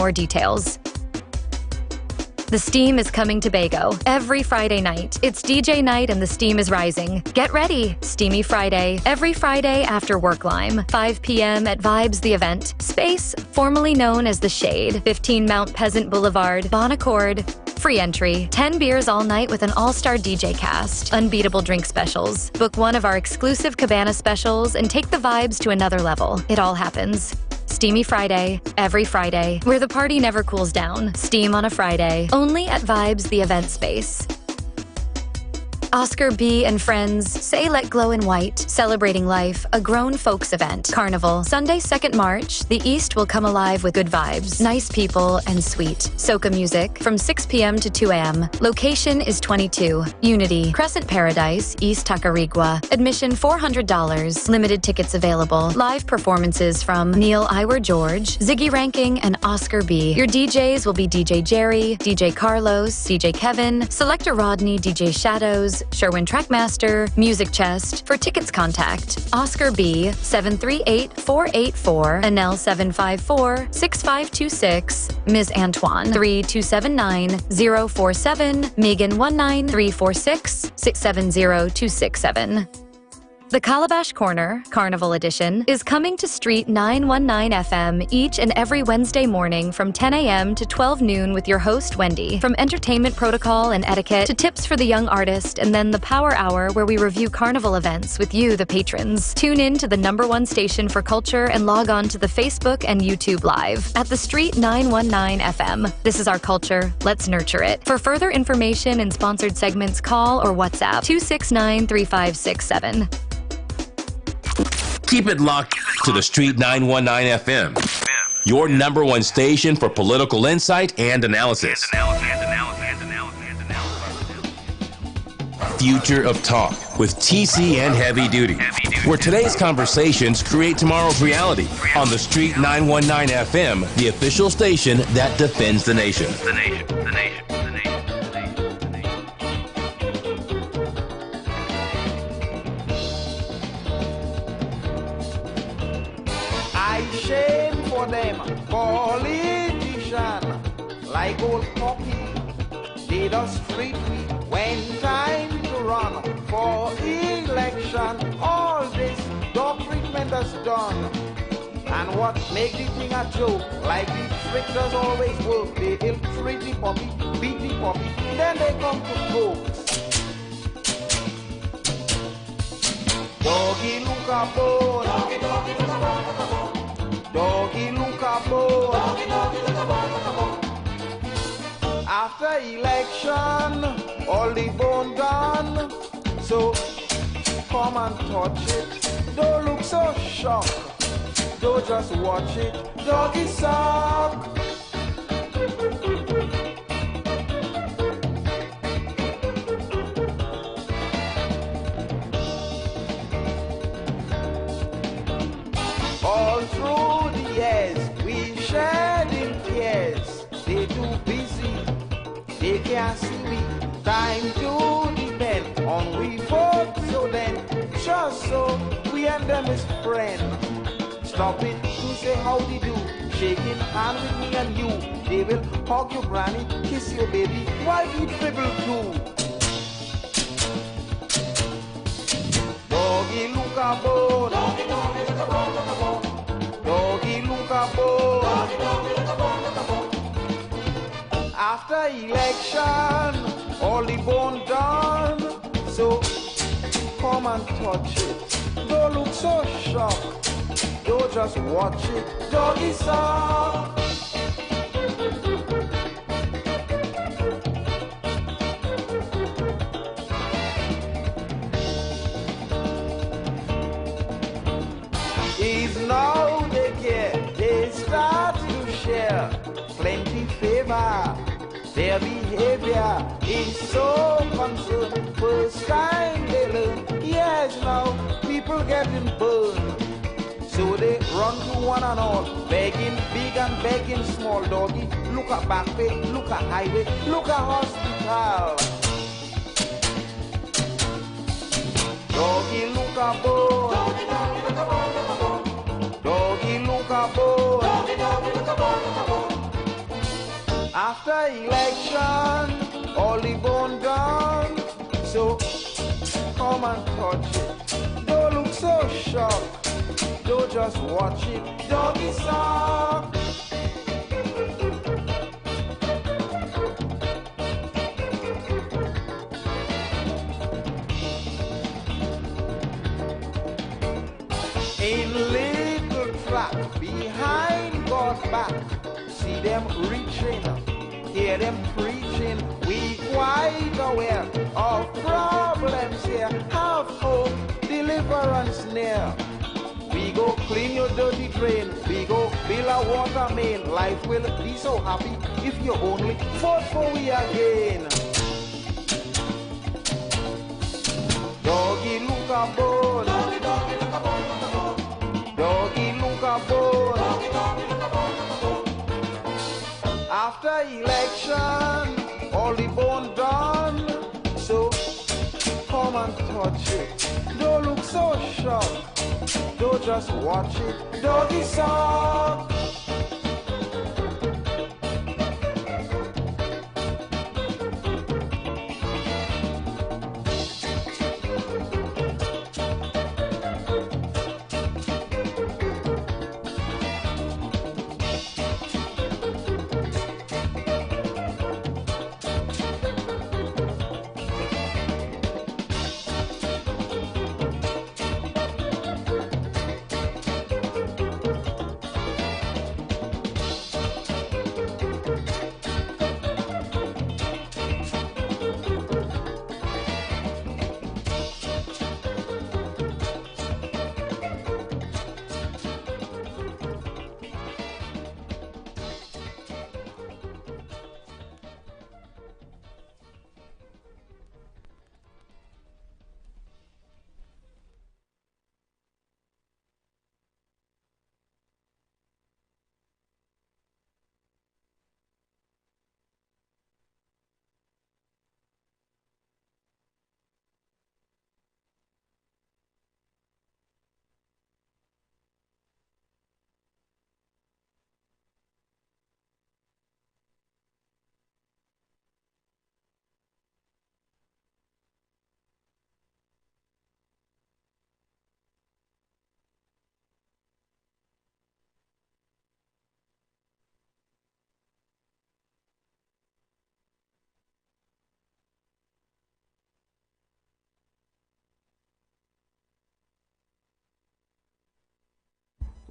more details. The Steam is coming to Bago every Friday night. It's DJ night and the steam is rising. Get ready! Steamy Friday, every Friday after Work Lime, 5 p.m. at Vibes The Event. Space, formerly known as The Shade, 15 Mount Pleasant Boulevard, Bon Accord. Free entry, 10 beers all night with an all-star DJ cast, unbeatable drink specials. Book one of our exclusive Cabana specials and take the vibes to another level. It all happens. Steamy Friday, every Friday, where the party never cools down. Steam on a Friday, only at Vibes The Event Space. Oscar B. and Friends Say Let Glow in White, Celebrating Life, a grown folks event. Carnival, Sunday, 2nd March. The East will come alive with good vibes, nice people, and sweet. Soca music from 6 p.m. to 2 a.m. Location is 22 Unity, Crescent Paradise, East Tacarigua. Admission $400. Limited tickets available. Live performances from Neil IWER George, Ziggy Ranking, and Oscar B. Your DJs will be DJ Jerry, DJ Carlos, DJ Kevin, Selector Rodney, DJ Shadows, Sherwin Trackmaster, Music Chest. For tickets, contact Oscar B 738-484, Anel 754-6526, Ms. Antoine 3279-047, Megan 19346-670267. The Calabash Corner, Carnival Edition, is coming to Street 919 FM each and every Wednesday morning from 10 a.m. to 12 noon with your host, Wendy. From entertainment protocol and etiquette to tips for the young artist, and then the Power Hour where we review carnival events with you, the patrons. Tune in to the #1 station for culture and log on to the Facebook and YouTube Live at the Street 919 FM. This is our culture. Let's nurture it. For further information and sponsored segments, call or WhatsApp 269-3567. Keep it locked to the Street 919 FM, your #1 station for political insight and analysis. Future of Talk with TC and Heavy Duty, where today's conversations create tomorrow's reality on the Street 919 FM, the official station that defends the nation. Shame for them, politician, like old Poppy, they just treat me when time to run for election. All this dog treatment is done, and what make the thing a joke, like the trick does always work. They ill-treat the puppy, beat the puppy, then they come to folks. Doggy look a bone, doggy look a bone. Doggy look a bone. After election, all the bone gone. So come and touch it. Don't look so shocked. Don't just watch it. Doggy suck. All through the years, we shared in tears. They too busy, they can't see me. Time to depend on we folks. So then, just so we and them is friends. Stop it to say howdy do. Shaking hand with me and you. They will hug your granny, kiss your baby, while we dribble too. Doggy look a bone. Doggy look a bone. Doggy look a bone. After election, all the bone done. So come and touch it. Don't look so shocked. Don't just watch it. Doggy suck. Is now they care, they start to share plenty favor. Their behavior is so concerned. First time they learn, yes, now people getting burned. So they run to one and all, begging big and begging small. Doggy, look at back way, look at highway, look at hospital. Doggy, look at bone. Doggy, look a bone. After election, all the bone done. So come and touch it. Don't look so shocked. Don't just watch it. Doggy sock. In little track behind God's back, see them reaching, hear them preaching. We quite aware of problems here. Have hope, deliverance near. We go clean your dirty drain. We go build a water main. Life will be so happy if you only vote for we again. Doggy look a bone. Doggy, doggy look a bone. Doggy look a bone. Doggy, doggy look a bone. After election, all the bone done. So come and touch it. Don't look so shocked. Don't just watch it. Doggy sock.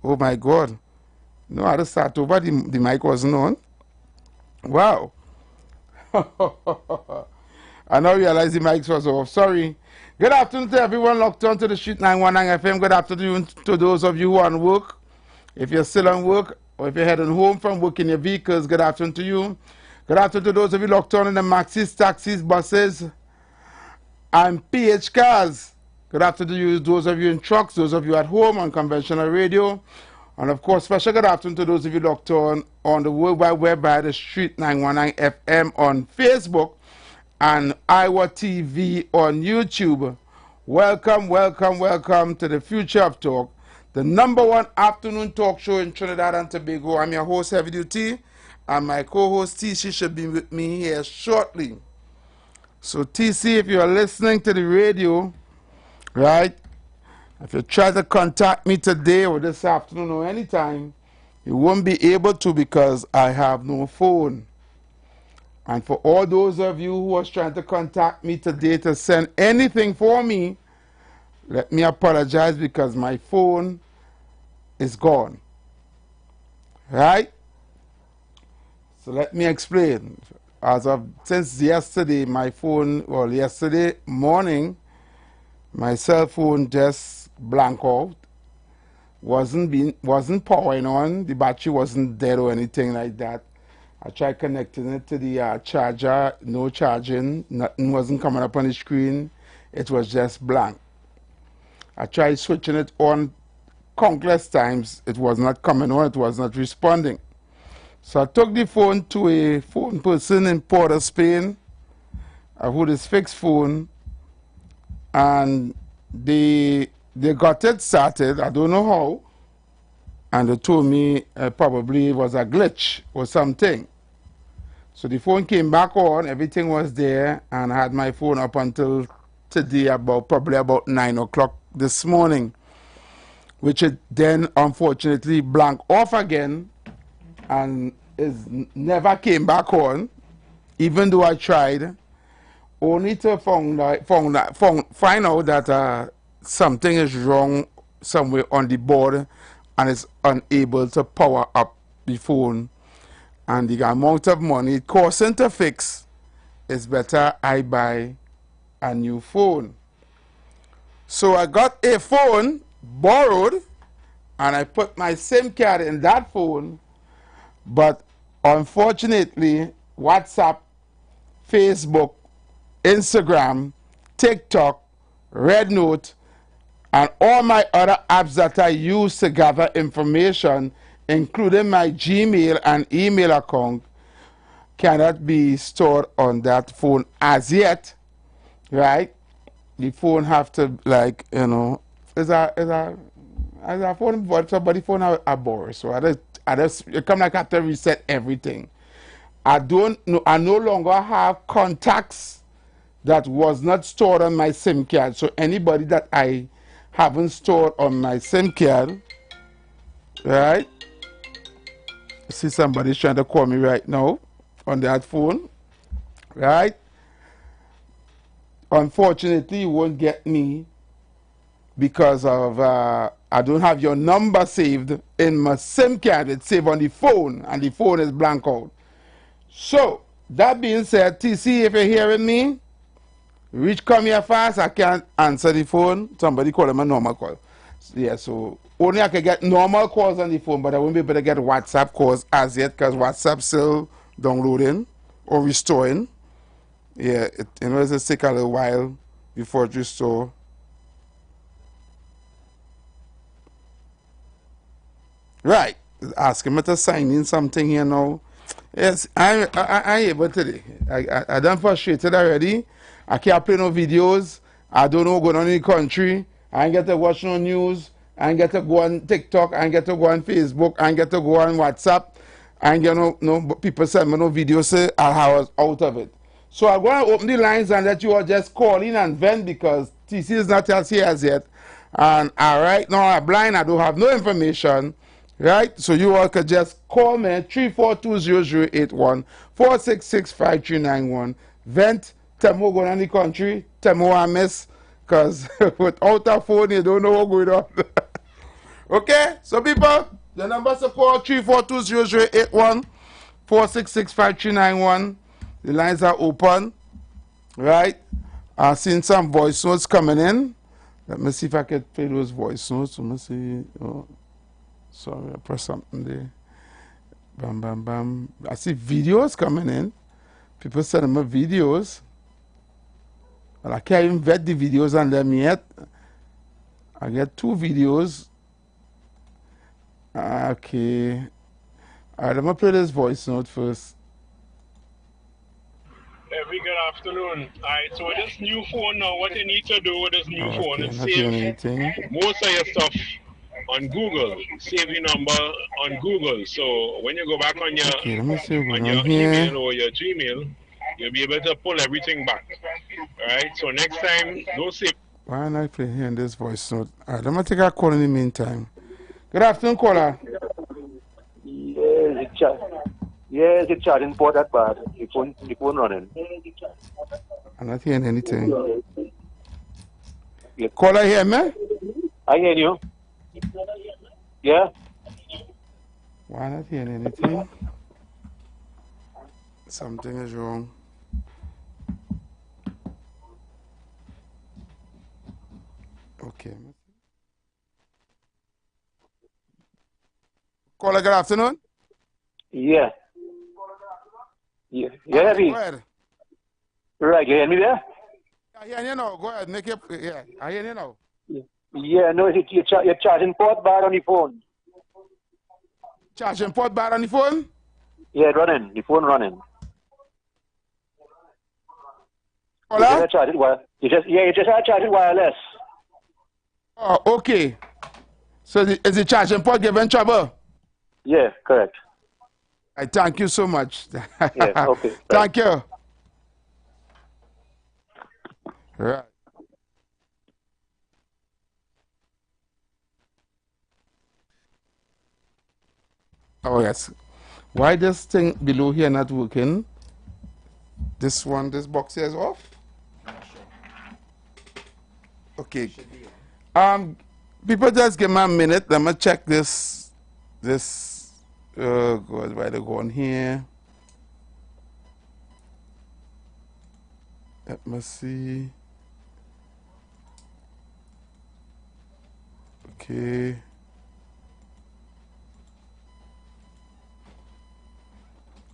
Oh my God. No, I just start over. The mic wasn't on. Wow. I now realize the mic was off. Sorry. Good afternoon to everyone locked on to the Street 919 FM. Good afternoon to those of you who are on work. If you're still on work or if you're heading home from work in your vehicles, good afternoon to you. Good afternoon to those of you locked on in the maxis, taxis, buses, and PH cars. Good afternoon to you, those of you in trucks, those of you at home on conventional radio. And of course, special good afternoon to those of you locked on the World Wide Web by the Street 919 FM on Facebook and IWER TV on YouTube. Welcome, welcome, welcome to the Future of Talk, the #1 afternoon talk show in Trinidad and Tobago. I'm your host, Heavy Duty, and my co-host, TC, should be with me here shortly. So, TC, if you are listening to the radio, right, if you try to contact me today or this afternoon or anytime, you won't be able to because I have no phone. And for all those of you who was trying to contact me today to send anything for me, let me apologize because my phone is gone. Right? So let me explain. Since yesterday, my phone, well, yesterday morning, my cell phone just blank out. Wasn't powering on. The battery wasn't dead or anything like that. I tried connecting it to the charger, no charging, nothing wasn't coming up on the screen. It was just blank. I tried switching it on countless times. It was not coming on, it was not responding. So I took the phone to a phone person in Port of Spain, who is fixed phone, and they got it started. I don't know how, and they told me probably it was a glitch or something. So the phone came back on, everything was there, and I had my phone up until today probably about 9 o'clock this morning, which it then unfortunately blanked off again and never came back on, even though I tried, only to find out that something is wrong somewhere on the board and it's unable to power up the phone. And the amount of money it costing to fix, it's better I buy a new phone. So I got a phone borrowed and I put my SIM card in that phone, but unfortunately WhatsApp, Facebook, Instagram, TikTok, Red Note, and all my other apps that I use to gather information, including my Gmail and email account, cannot be stored on that phone as yet, right? The phone have to, like, you know, is a phone, but somebody phone I borrow, so I just it come like I have to reset everything. I no longer have contacts that was not stored on my SIM card. So anybody that I haven't stored on my SIM card, right? I see somebody trying to call me right now on that phone, right? Unfortunately, you won't get me because of I don't have your number saved in my SIM card. It's saved on the phone, and the phone is blank out. So that being said, TC, if you're hearing me, come here fast. I can't answer the phone. Somebody call them a normal call. Yeah, so only I can get normal calls on the phone, but I won't be able to get WhatsApp calls as yet because WhatsApp still downloading or restoring. Yeah, it'll take a little while before it restore. Right, asking me to sign in something here now. Yes, I'm able today. I done frustrated already. I can't play no videos. I don't know what's going on in the country. I ain't get to watch no news. I ain't get to go on TikTok. I ain't get to go on Facebook. I ain't get to go on WhatsApp. I ain't get no people send me no videos. Say I was out of it. So I'm going to open the lines and let you all just call in and vent because TC is not as here as yet. And right now I'm blind. I don't have no information. Right? So you all could just call me 3420081 4665391. Vent. Tell me what's going on in the country. Tell me what I miss. Because without a phone, you don't know what's going on. Okay? So people, the numbers to call 3420081 4665391. The lines are open. Right? I've seen some voice notes coming in. Let me see if I can play those voice notes. Let me see. Oh. Sorry, I pressed something there. Bam, bam, bam. I see videos coming in. People sending me videos. Well, I can't even vet the videos on them yet. I get 2 videos. Okay. All right, I'm going to play this voice note first. Every good afternoon. All right, so with this new phone now, what you need to do with this new phone is save most of your stuff on Google. Save your number on Google. So when you go back on your, on your email or your Gmail, you'll be able to pull everything back. Alright, so next time, don't save. Why am I hearing this voice note? Alright, I'm going to take a call in the meantime. Good afternoon, caller. Yes, the charging port that bad. The phone running. I'm not hearing anything. Yeah. Caller, hear me? I hear you. Yeah. Why not hearing anything? Something is wrong. Okay. Caller, good afternoon. Yeah. Yeah. Yeah, go ahead. Right, you hear me there? I hear you now. Go ahead. Make it. Yeah, I hear you now. Yeah, no, your charging port bad on the phone. Charging port bad on the phone? Yeah, running. The phone running. Hola? You just charge it wireless. Oh, okay. So is the charging port giving trouble? Yeah, correct. I thank you so much. Yes, okay. Thank you. Right. Oh yes. Why this thing below here not working? This box here is off. Okay. People just give me a minute. Let me check this. God, why they go on here? Let me see. Okay.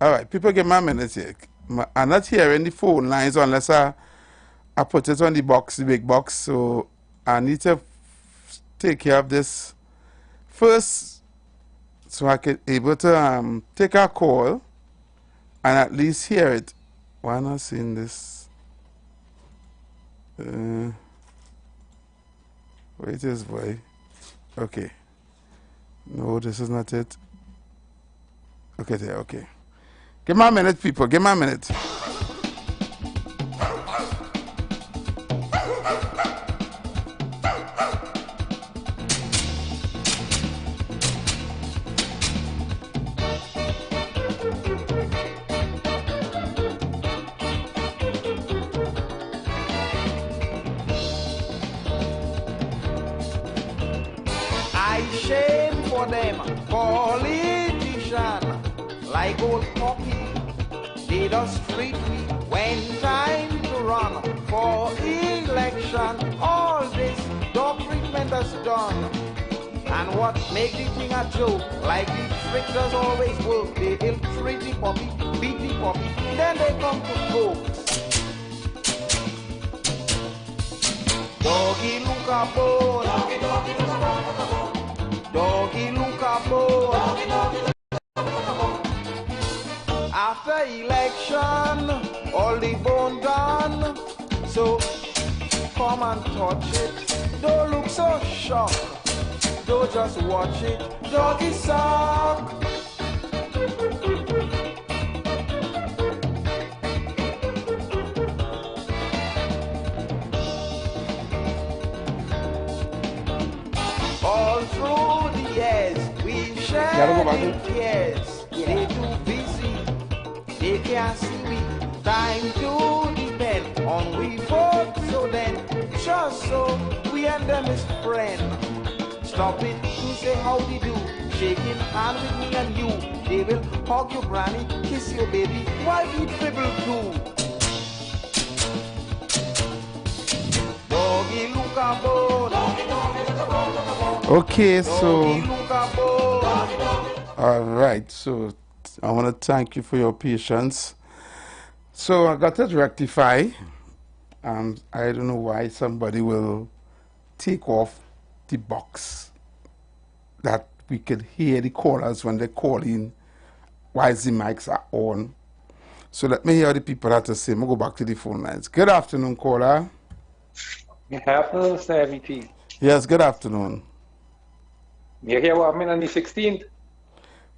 All right, people give me a minute here. I'm not hearing the phone lines unless I put it on the box, the big box. So I need to take care of this first so I can able to take a call and at least hear it. Why not seeing this? Where it is, boy? Okay. No, this is not it. Okay, there, okay. Give me a minute, people. Give me a minute. I shame for them, politicians, like old Poppy, they just treat me when time to run for election. All this dog treatment is done. And what make the thing a joke, like the trick does always work. They ill treat the puppy, beat the puppy, then they come to coke. Doggy look a bone, doggy look a bone, doggy look a bone. After election, all the bone done. So come and touch it. Don't look so shocked. Don't just watch it. Doggy suck. All through the years, we share the tears. They too busy, they can't see we. Time to depend on we vote. So then, just so we and them is friends. Stop it to say howdy do. Shaking hand with me and you. They will hug your granny, kiss your baby, while we dribble too. Doggy look a bone. Okay, so all right, so I want to thank you for your patience. So I got it rectified. I don't know why somebody will take off the box that we could hear the callers when they call in while the mics are on. So let me hear the people that are saying. We'll go back to the phone lines. Good afternoon, caller. Good afternoon, Mr. MEP. Yes, good afternoon. You hear what happened on the 16th?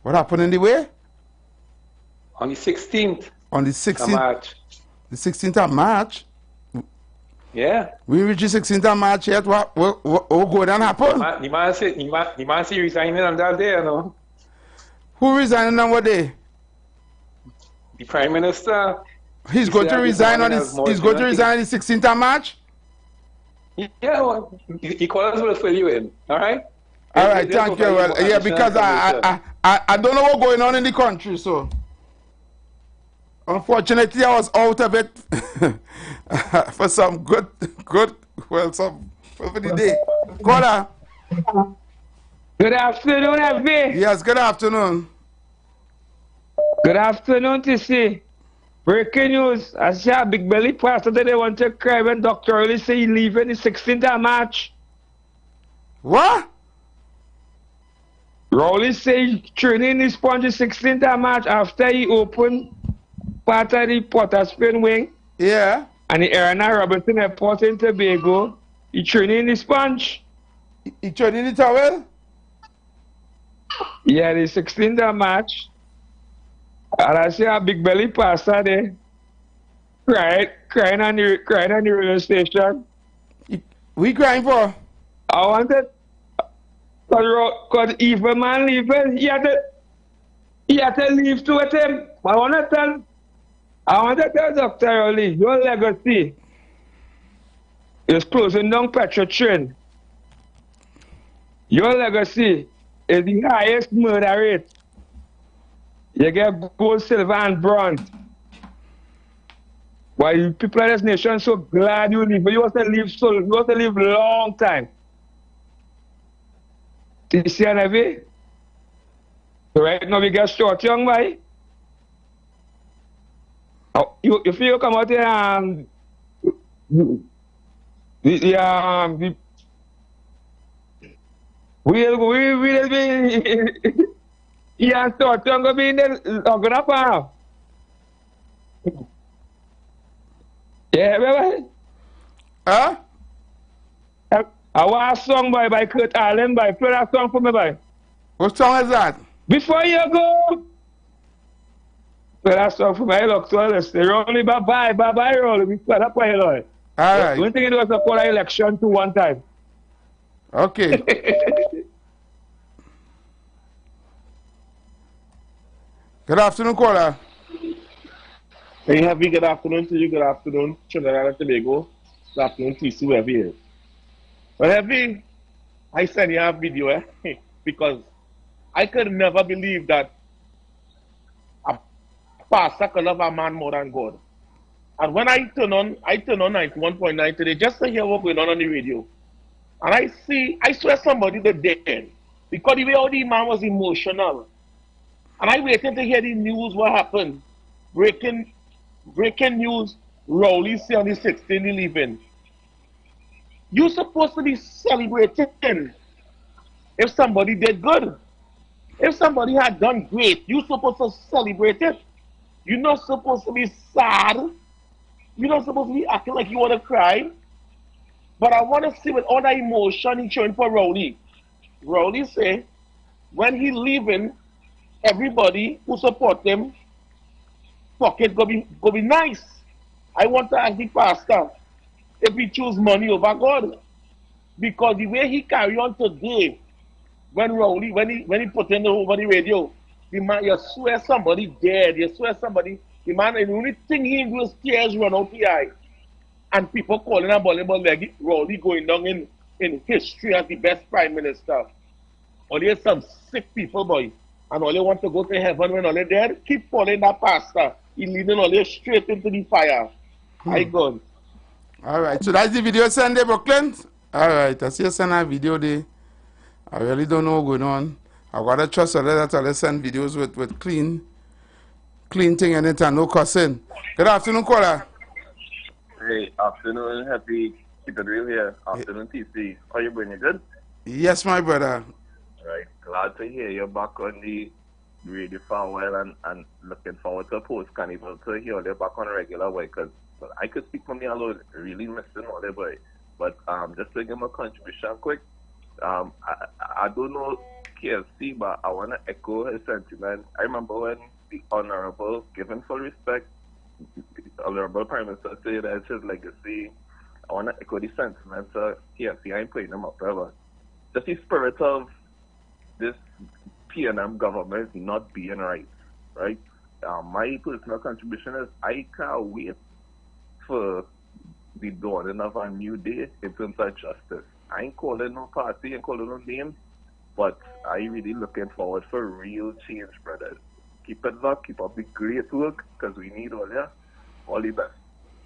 What happened in the way? On the 16th. On the 16th of March. The 16th of March? Yeah. We reached the 16th of March yet. What going on happen? The man said resigning on that day, you know. Who resigning on what day? The Prime Minister. He's going to resign on this. He's going to resign on the 16th of March? Yeah, well, the callers will fill you in. All right? All right, thank you. Well, yeah, because I don't know what's going on in the country, so unfortunately I was out of it for some good some for the day. Caller. Good afternoon, FB. Yes, good afternoon. Good afternoon, TC. Breaking news. I see a big belly pastor that they want to cry when Dr. Early say he leaving the 16th of March. What? Rowley say training is on the 16th of March after he opened part of the Potter Spain wing. Yeah. And the Erna Robinson Airport in Tobago. He training the sponge. He training the towel? Yeah, the 16th of March. And I see a big belly pastor there, crying on the radio station. We crying for? I wanted, because evil man leaving, he had to leave to with him. I want to tell Dr. Rowley, your legacy is closing down petrol train. Your legacy is the highest murder rate. You get gold, silver, and bronze. Why you people in this nation so glad you live? You want to live long time. You see Heavy? So right now we get short young boy. You feel you come out here we'll be yeah, short young gonna be in the gonna yeah, baby. Huh? I want a song by Kurt Allen, play that song for me, boy. What song is that? Before you go, play that song for me. Look, so let's Rolly, bye, Rolly. We play that for you, Lord. All right. One thing it was a call election to one time. Okay. Good afternoon, caller. Hey, Heavy, good afternoon to you. Good afternoon, Trinidad and Tobago. Good afternoon, TC, whoever you is. Well, Heavy, I sent you a video, because I could never believe that a pastor could love a man more than God. And when I turn on 91.9 today, just to hear what's going on the radio, and I swear somebody that dead, because the way all the man was emotional. And I waited to hear the news, what happened. Breaking news, Rowley say on the 16th leaving. You're supposed to be celebrating if somebody did good. If somebody had done great, you're supposed to celebrate it. You're not supposed to be sad. You're not supposed to be acting like you want to cry. But I want to see with all that emotion he's showing for Rowley. Rowley say, when he leaving, everybody who support him, pocket go be nice. I want to ask the pastor if he choose money over God. Because the way he carry on today, when Rowley, when he put in over the radio, the man, you swear somebody dead, you swear somebody, the man, the only thing he do is tears run out the eye. And people calling him volleyball leg, Rowley going down in history as the best prime minister. Only some sick people, boy. And all they want to go to heaven when all they're dead, keep following that pastor. He leading all they straight into the fire. I go. All right, so that's the video send there, Brooklyn. All right, I see you send a video there. I really don't know what's going on. I gotta trust that I'll send videos with clean thing in it and no cussing. Good afternoon, caller. Hey, afternoon, Happy. Keep it real here. Afternoon, TC. How you doing? You good? Yes, my brother. Right. Glad to hear you're back on the radio for a while and looking forward to a post-carnival to hear you back on a regular way, because I could speak from the alone, really missing all that boy. But just to give my contribution quick, I don't know KFC, but I want to echo his sentiment. I remember when the Honorable, given full respect, the Honorable Prime Minister said that's his legacy. I want to echo the sentiment. So KFC, I ain't putting them up forever. Just the spirit of this PNM government not being right. My personal contribution is I can't wait for the dawning of a new day in terms of justice. I ain't calling no party, ain't calling no names, but I really looking forward for real change, brothers. Keep it up, keep up the great work, because we need all the best.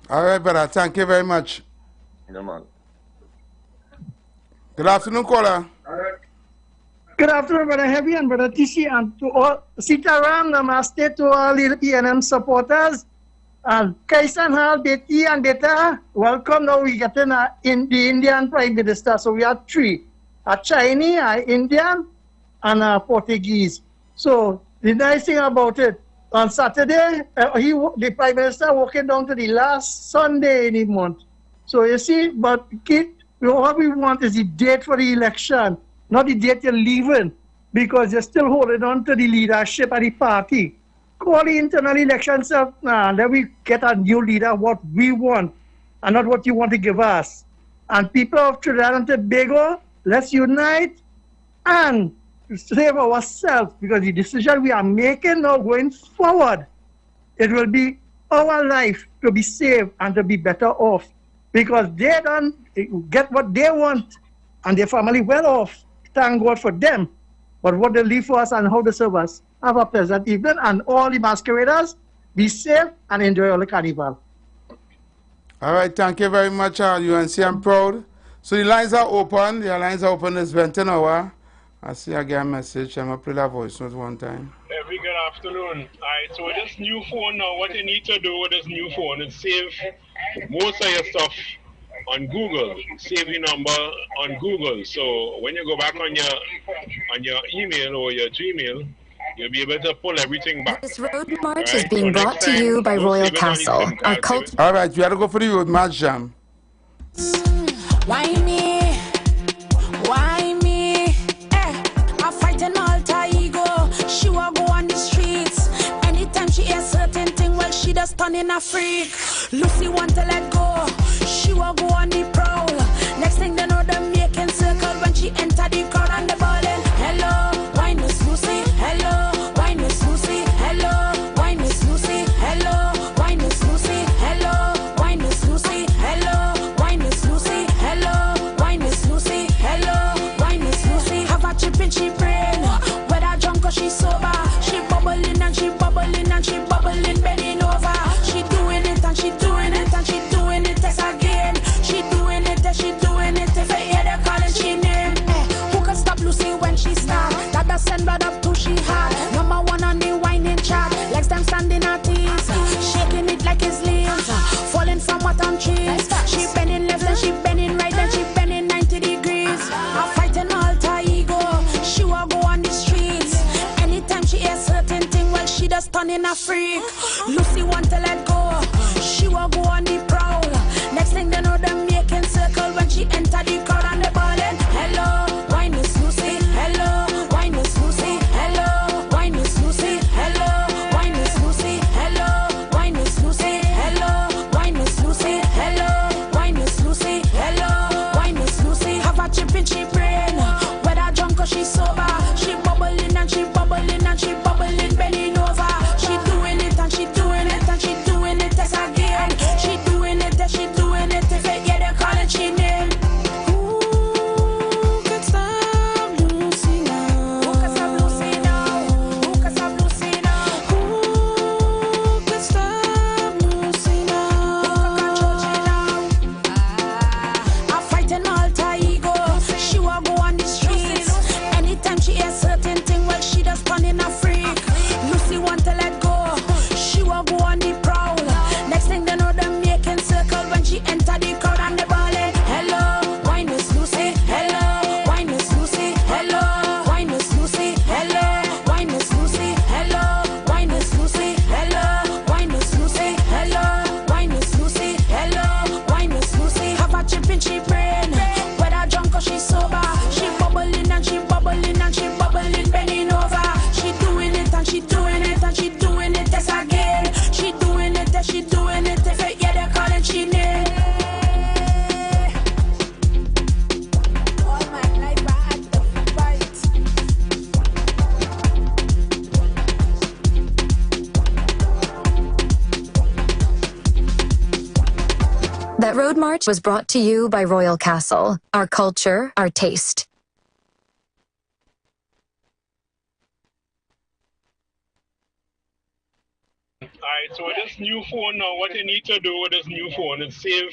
All right, brother. Thank you very much. Yeah, man. Good afternoon, caller. All right. Good afternoon, Brother Heavy and Brother TC, and to all Sitaram, Namaste to all the PNM supporters. And Kaisan Hal, Betty and Beta, welcome. Now we get in the Indian Prime Minister. So we have three, a Chinese, a Indian, and a Portuguese. So the nice thing about it, on Saturday, the Prime Minister walking down to the last Sunday in the month. So you see, but what we want is the date for the election, not the date you're leaving, because you're still holding on to the leadership of the party. call the internal elections up, then we get a new leader, what we want, and not what you want to give us. And people of Trinidad and Tobago, let's unite and save ourselves, because the decision we are making now going forward, it will be our life to be saved and to be better off, because they don't get what they want and their family well off. Thank God for them. But what they leave for us and how they serve us. Have a pleasant evening, and all the masqueraders, be safe and enjoy all the carnival. All right, thank you very much, UNC. I'm proud. So the lines are open. The lines are open this 20 hour. I see I get a message. I'm going to play that voice note one time. Every good afternoon. Alright, so with this new phone now, what you need to do with this new phone is save most of your stuff on Google. Save your number on Google. So when you go back on your email or your Gmail, you'll be able to pull everything back. This road march is being brought to you by Royal Castle. Our culture. All right, we have to go for the road march jam. Why me? Why me? I fight an alter ego. She will go on the streets. Anytime she hears certain thing, well, she does turn in a freak. Lucy want to let go. She will go on the prowl. Next thing they know, them making circle when she enter the crowd and the ballin'. Hello, why Miss Lucy? Hello, why Miss Lucy? Hello, why Miss Lucy? Hello, why Miss Lucy? Hello, why Miss Lucy? Hello, why Miss Lucy? Hello, why Miss Lucy? Hello, why Miss Lucy? Have a chip in she brain. Whether drunk or she sober, she bubbling and she bubbling and she bubbling, bending over. She doing it and she doing it and she doing it again. She doing it and she doing it. If I hear the calling she name, who can stop Lucy when she start? That does send blood up to she heart. Number one on the whining chart. Legs them standing at ease, shaking it like his limbs, falling from what on trees. She bending left and she bending right and she bending 90 degrees. I fight an alter ego. She will go on the streets. Anytime she hears certain thing, well, she does turn in a freak. Lucy want to let go. She will go on the prowl. Next thing they know, them making circle when she enter the crowd and the ballin'. Hello, why Miss Lucy? Hello, why Miss Lucy? Hello, why Miss Lucy? Hello, why Miss Lucy? Hello, why Miss Lucy? Hello, why Miss Lucy? Hello, why Miss Lucy? Hello, why Miss Lucy? Have a chip in she brain. Whether drunk or she sober, she bubbling and she bubbling and she bubbling, bending over. She doing it and she doing it and she doing it again. She doing it and she doing it. If I hear the calling she name. Who can stop Lucy now? Who can stop Lucy now? Who can stop Lucy now? Who can stop Lucy now? Who can control she now? I fight an alter ego. She will go on the streets. Anytime she hears certain thing, well, she does turn in a freak. Lucy want to let go. She will go on the prowl. Next thing they know, them making circle when she enter the crowd and the ballin'. Hello, why Miss Lucy? Hello, why Miss Lucy? Hello, why Miss Lucy? Hello, why Miss Lucy? Hello, why Miss Lucy? Hello, why Miss Lucy? Hello, why Miss Lucy? Hello, why Miss Lucy? Have a chip in she brain. Whether drunk or she sober, she bubbling and she bubbling and she bubbling, bending over. She doing it and she doing it and she doing it again. She doing it and she doing it. If I hear the calling she name. All my life I had to fight. That road march was brought to you by Royal Castle. Our culture, our taste. Alright, so with this new phone now, what you need to do with this new phone is save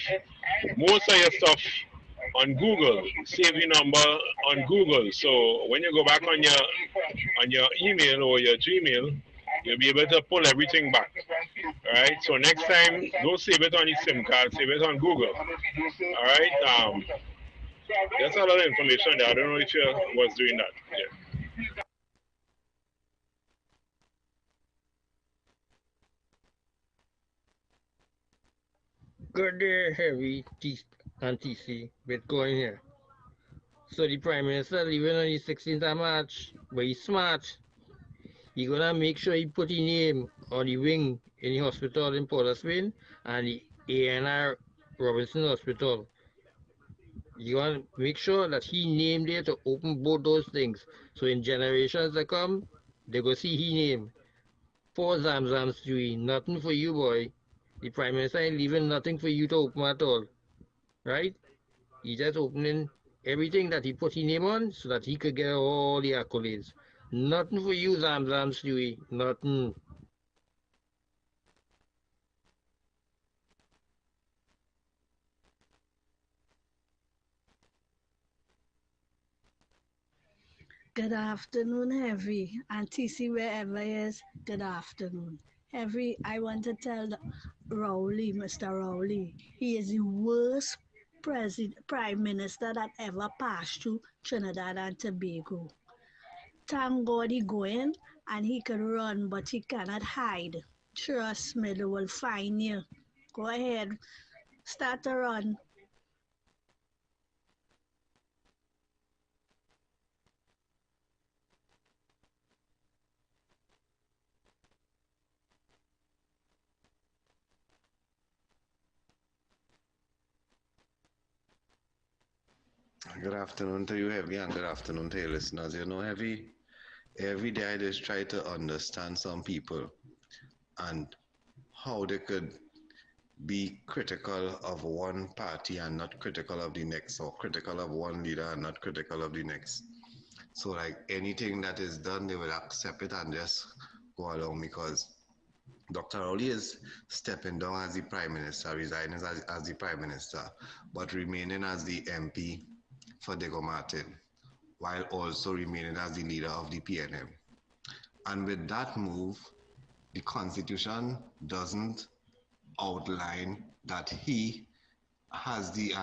most of your stuff on Google. Save your number on Google. So when you go back on your email or your Gmail, you'll be able to pull everything back. Alright, so next time, don't save it on your SIM card, save it on Google. Alright, that's a lot of information there. I don't know if you was doing that. Yeah. Good day, Heavy and TC, with going here. So the Prime Minister leaving on the 16th of March, but he's smart. He's gonna make sure he put his name on the wing in the hospital in Port of Spain and the ANR Robinson Hospital. You want to make sure that he named it to open both those things. So in generations that come, they go see he name. For Zamzam Stewie, nothing for you, boy. The Prime Minister ain't leaving nothing for you to open at all. Right? He just opening everything that he put his name on so that he could get all the accolades. Nothing for you, Zamzam Stewie. Nothing. Good afternoon, Heavy, and TC wherever he is. Good afternoon. Heavy, I want to tell Rowley, Mr. Rowley, he is the worst Prime Minister that ever passed through Trinidad and Tobago. Thank God he going and he can run, but he cannot hide. Trust me, they will find you. Go ahead, start to run. Good afternoon to you, Heavy, and good afternoon to your listeners. You know, Heavy, every day I just try to understand some people and how they could be critical of one party and not critical of the next, or critical of one leader and not critical of the next. So like anything that is done, they will accept it and just go along, because Dr. Rowley is stepping down as the Prime Minister, resigning as the Prime Minister, but remaining as the MP for Diego Martin, while also remaining as the leader of the PNM. And with that move, the Constitution doesn't outline that he has the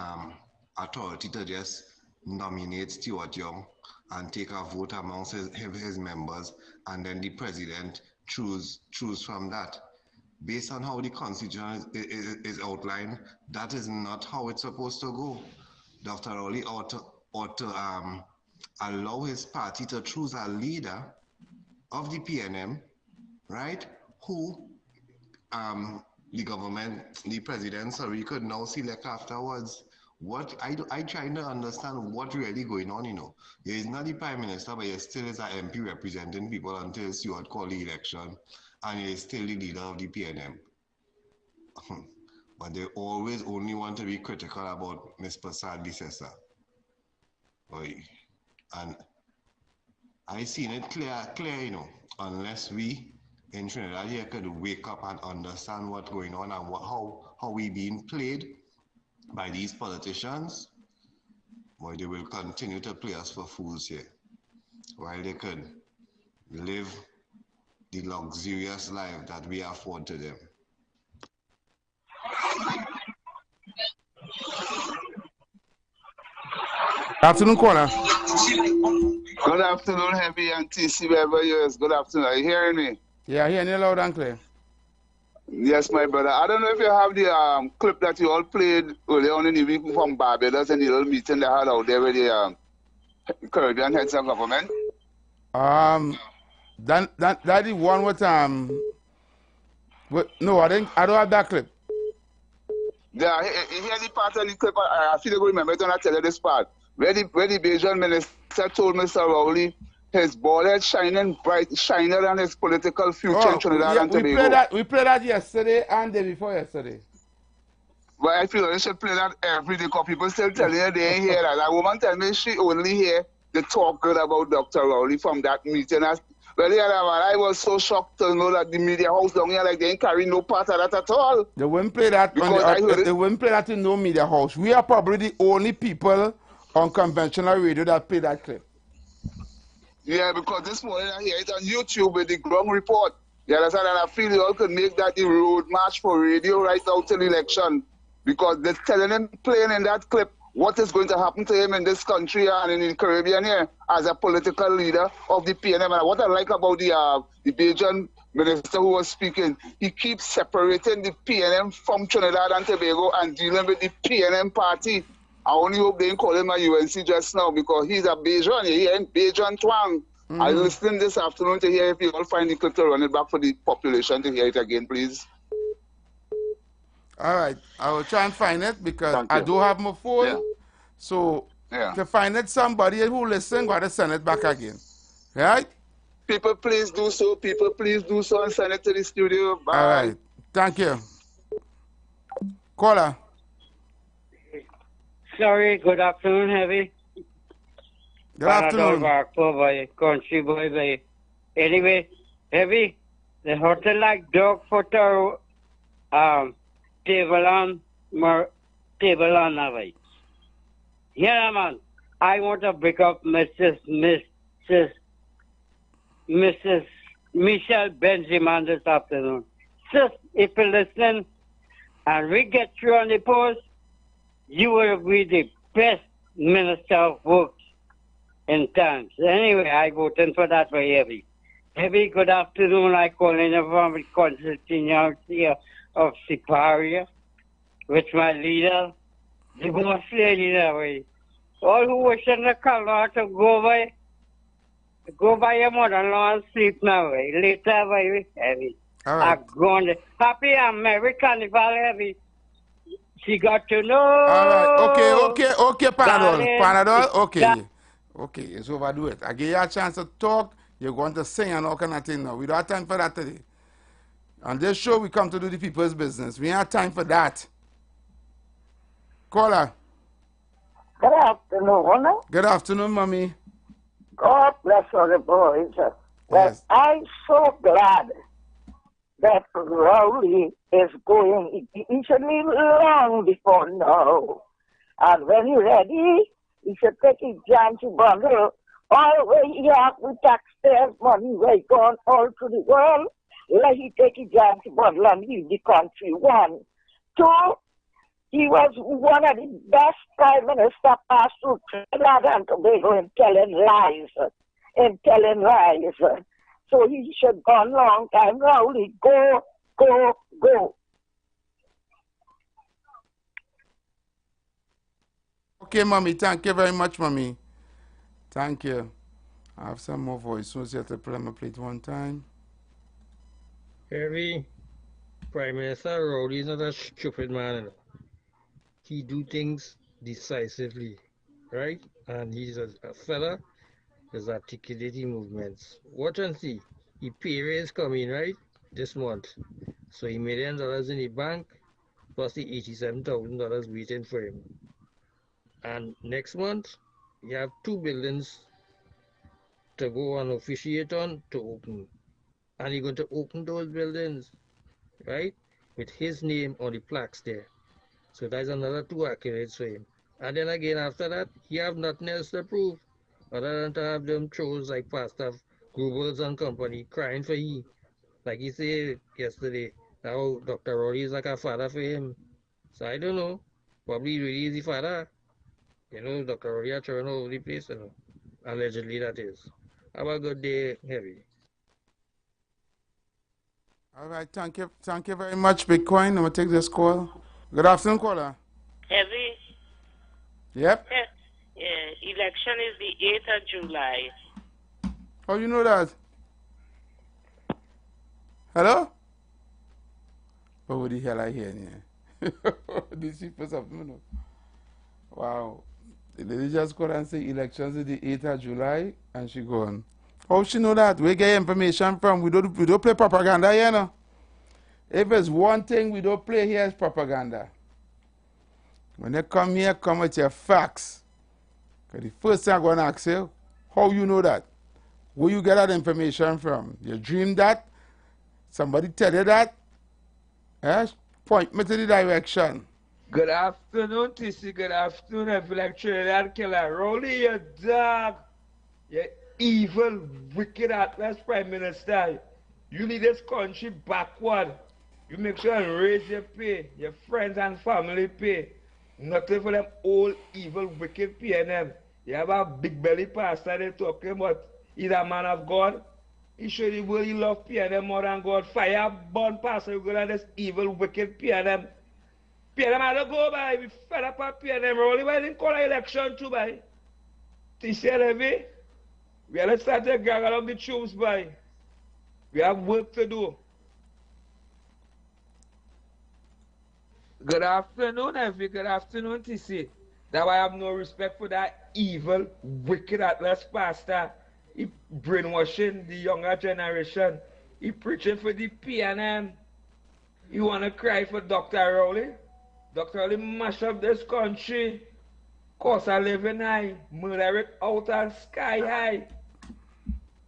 authority to just nominate Stuart Young and take a vote amongst his members, and then the president choose from that. Based on how the Constitution is outlined, that is not how it's supposed to go. Dr. Rowley ought to allow his party to choose a leader of the PNM, right, who the government, the president, sorry, could now select afterwards. What I trying to understand what really going on, you know. He is not the Prime Minister, but he still is an MP representing people until Stuart called the election, and he is still the leader of the PNM. But they always only want to be critical about Ms. Prasad Bissessa. And I seen it clear, you know, unless we in Trinidad here could wake up and understand what's going on and how we being played by these politicians, boy, they will continue to play us for fools here, while they could live the luxurious life that we afford to them. Afternoon, caller. Good afternoon, Heavy and TC, wherever you is. Good afternoon. Are you hearing me? Yeah, hearing you loud and clear. Yes, my brother. I don't know if you have the clip that you all played earlier on in the week from Barbados and the little meeting they had out there with the Caribbean heads of government. That the one with no, I don't have that clip. Yeah, hear the part of the clip. I feel you remember it when I tell you this part. Where the Bajan minister told Mr. Rowley his ball head shining bright, shiner than his political future in Trinidad and Tobago. We played that yesterday and day before yesterday. But I feel they should play that every day because people still telling you they ain't hear that. That woman tell me she only hear the talk good about Dr. Rowley from that meeting. Well, yeah, I was so shocked to know that the media house down here, like, they ain't carry no part of that at all. They wouldn't play that. They wouldn't play that in no media house. We are probably the only people on conventional radio that play that clip. Yeah, because this morning I hear it on YouTube with the ground report. You understand? And I feel you all could make that the road march for radio right out till the election. Because they're telling him, playing in that clip, what is going to happen to him in this country and in the Caribbean here as a political leader of the PNM. And what I like about the Bajan minister who was speaking, he keeps separating the PNM from Trinidad and Tobago and dealing with the PNM party. I only hope they didn't call him a UNC just now because he's a Bajan. He ain't Bajan twang. I listened this afternoon to hear if you all find it to run it back for the population to hear it again, please. All right. I will try and find it because I do have my phone. Yeah. So to find it, somebody who listen got to send it back again. Right? People, please do so. People, please do so and send it to the studio. Bye. All right. Thank you. Caller. Sorry, good afternoon, Heavy. Good afternoon. By country boy by. Anyway, Heavy, the hotel like dog photo table on away. Yeah, man. I want to pick up Mrs. Michelle Benjamin this afternoon. Sis, if you listen and we get you on the post, you will be the best minister of works in town. So anyway, I voted for that for Heavy. Heavy, good afternoon. I call in from the constituency of Siparia with my leader, the boss lady that way. All who wish in the color to go by your mother-in-law and sleep now, way. Later, baby, Heavy. All right. I'm going happy American Carnival, Heavy. She got to know. All right. Okay, Panadol. Darling. Panadol, okay. Okay, it's overdo it. I give you a chance to talk. You're going to sing and all kind of thing now. We don't have time for that today. On this show, we come to do the people's business. We ain't have time for that. Caller. Good afternoon. Good afternoon, Mommy. God bless all the boys. Well, Yes. I'm so glad that Rowley is going. He should leave long before now. And when he's ready, he should take his giant bundle all the way here with taxpayers' money, way gone all to the world. Let he take his giant bundle and leave the country. 1. 2, he was one of the best prime minister passed through Trinidad and Tobago in telling lies. So he should go long time. Rowley, go. Okay, Mommy. Thank you very much, Mommy. Thank you. I have some more voice. So you have to play my plate one time. Heavy. Prime Minister Rowley is not a stupid man. He do things decisively, right? And he's a fella that's articulating movements. Watch and see. He pay raise coming, right? This month. So $1 million in the bank, plus the $87,000 waiting for him. And next month, you have 2 buildings to go and officiate on to open. And you're going to open those buildings, right? With his name on the plaques there. So that's another 2 accolades for him. And then again, after that, he have nothing else to prove other than to have them trolls like Pastor Grubels and company crying for he. Like he said yesterday, now Dr. Rowley is like a father for him. So I don't know. Probably really is the father. You know, Dr. Rowley are throwing all over the place, you know. Allegedly that is. Have a good day, Heavy. All right, thank you very much, Bitcoin. I'm going to take this call. Good afternoon, caller. Heavy? Yep. Yeah, election is the 8th of July. How you know that? Hello? Oh, what the hell I hear here? These people something, no? Wow. The lady just called and say elections is the 8th of July, and she gone. How she know that? Where get information from? We don't play propaganda here, no? If it's one thing we don't play here is propaganda. When they come here, come with your facts. Because the first thing I'm going to ask you, how you know that? Where you get that information from? You dream that? Somebody tell you that? Yes? Point me to the direction. Good afternoon, TC. Good afternoon. I feel like Trinidad Killer. Rowley, you dog. You evil, wicked, heartless Prime Minister. You lead this country backward. You make sure and raise your pay, your friends and family pay. Nothing for them old, evil, wicked PNM. You have a big belly pastor they talking about. He's a man of God. He showed you will he love PNM more than God. Fire burn pastor, you go on this evil, wicked PNM. PNM had to go by. We fed up on PNM. Only why didn't call an election too by. TCLV. We have to start to gang along the troops, boy. We have work to do. Good afternoon, Effie. Good afternoon, TC. That why I have no respect for that evil, wicked Atlas pastor. He brainwashing the younger generation. He preaching for the PNM. You want to cry for Dr. Rowley? Dr. Rowley mash up this country. Cost of living high. Murder it out and sky high.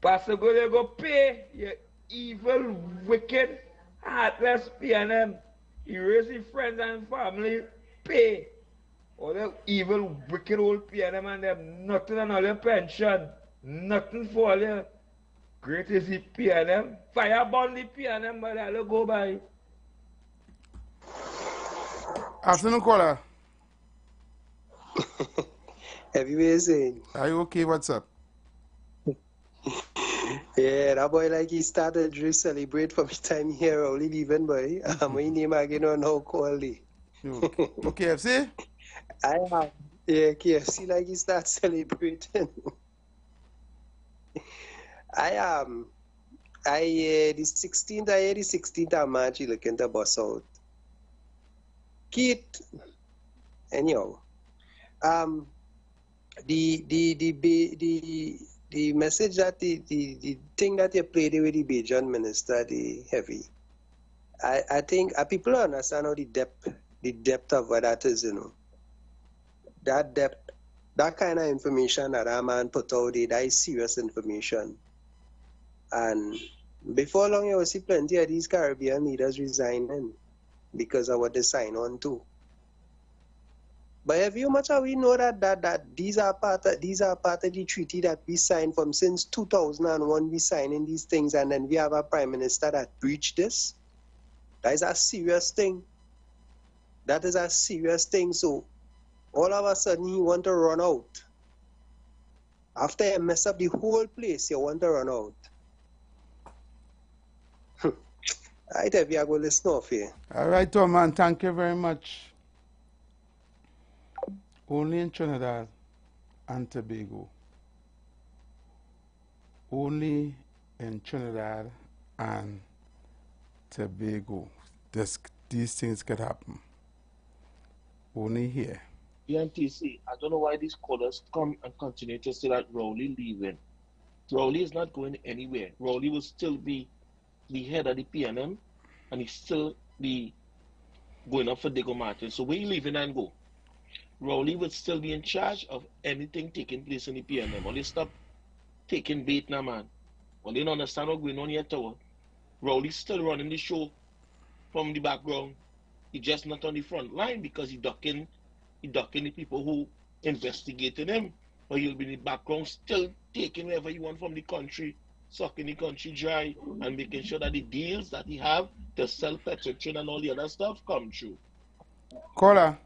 Pastor go pay, you evil, wicked, heartless PNM. He raise his friends and family, pay. All the evil, wicked old PNM and them, nothing on all your pension. Nothing for all your great is the PNM. Fireburn the PNM, but I'll go by. Afternoon, caller. Everywhere saying. Are you okay? What's up? Yeah, that boy like he started to celebrate from the time here only leaving boy. My name again on how call it. Okay, KFC? I am. Yeah, KFC like he start celebrating. The 16th of March he looking to bus out. Kit. Anyhow. The message that the thing that you played with the Bajan minister, the heavy. I think people understand how the depth of what that is, you know. That depth, that kind of information that a man put out there, that is serious information. And before long you will see plenty of these Caribbean leaders resigning because of what they sign on to. But have you much we know that these are part of the treaty that we signed from since 2001 we signing these things and then we have a prime minister that breached this? That is a serious thing. That is a serious thing. So all of a sudden you want to run out. After you mess up the whole place, you want to run out. I tell you, I go listen off here. All right, Tom, man. Thank you very much. Only in Trinidad and Tobago. Only in Trinidad and Tobago. These things could happen. Only here. BNTC, I don't know why these callers come and continue to say that Rowley leaving. Rowley is not going anywhere. Rowley will still be the head of the PNM and he still be going up for Diego Martin. So where you leaving and go? Rowley would still be in charge of anything taking place in the PNM. Only stop taking bait now, man. When they don't understand what's going on here, tower. Rowley's still running the show from the background. He's just not on the front line because he's ducking the people who investigating him. But he'll be in the background still taking whatever he want from the country, sucking the country dry, and making sure that the deals that he have to sell petrol and all the other stuff come true. Caller.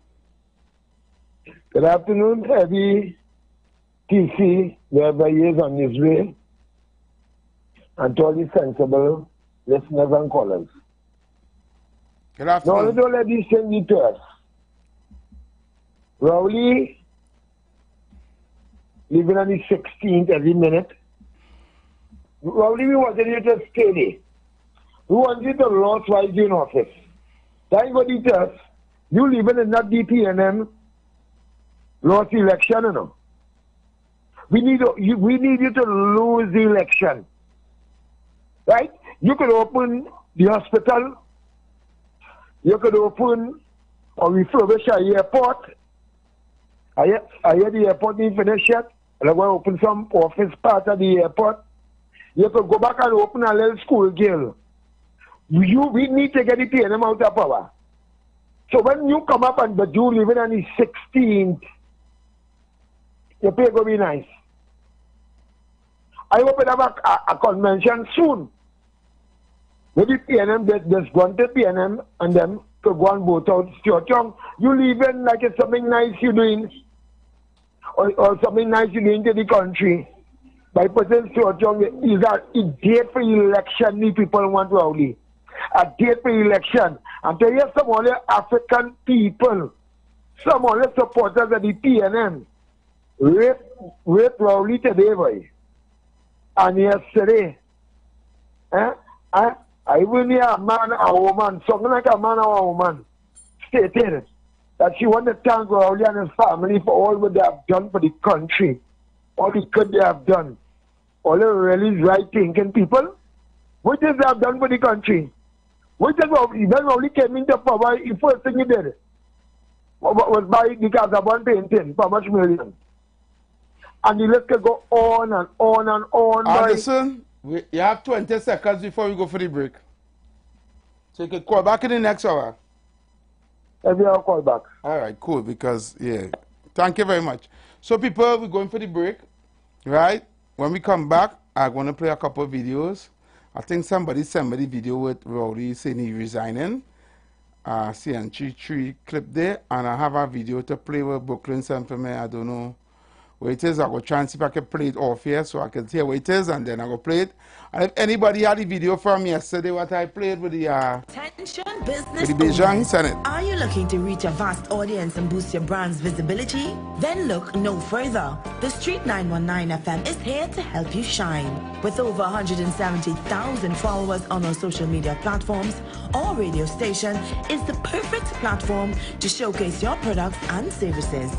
Good afternoon, Heavy, TC, wherever he is on his way, and to all the sensible listeners and callers. Good afternoon. No, don't let these things get to us. Rowley, leaving on the 16th every minute. Rowley, we wanted you to stay there. We want you to last while you're in office. Thank God it us. You leaving in not DPNM. Lost election, you know. We need you to lose the election. Right? You could open the hospital. You could open or refurbish a airport. I hear the airport didn't finish yet. And I'm going to open some office part of the airport. You could go back and open a little school girl. We need to get the PNM out of power. So when you come up and but you living on the 16th, your pay will be nice. I hope we have a convention soon. Maybe PNM, there's one to PNM and then to go and vote out Stuart Young. You leave in like it's something nice you're doing or something nice you're doing to the country. By putting Stuart Young, is that a date for election the people want Rowley. A date for election. And to hear some other African people, some other supporters of the PNM, rape Rowley today, boy. And yesterday, I even hear a man or a woman, something like a man or a woman, stated that she wanted to thank Rowley and his family for all what they have done for the country, all the good they have done, all the really right-thinking people. What is they have done for the country? What is Rowley? When Rowley came into power, the first thing he did was buy the Casabon painting for much million. And the list can go on and on and on. Anderson, you have 20 seconds before we go for the break. So you can call back in the next hour. Maybe I'll call back. All right, cool, because, yeah. Thank you very much. So, people, we're going for the break, right? When we come back, I'm going to play a couple of videos. I think somebody sent me the video with Rowley saying he's resigning. CN3 clip there. And I have a video to play with Brooklyn sent for me. I don't know where it is. I'll go try and see if I can play it off here so I can hear where it is, and then I'll go play it. And if anybody had the video from yesterday, what I played with the Beijing Senate. Are you looking to reach a vast audience and boost your brand's visibility? Then look no further. The Street 919 FM is here to help you shine. With over 170,000 followers on our social media platforms, our radio station is the perfect platform to showcase your products and services.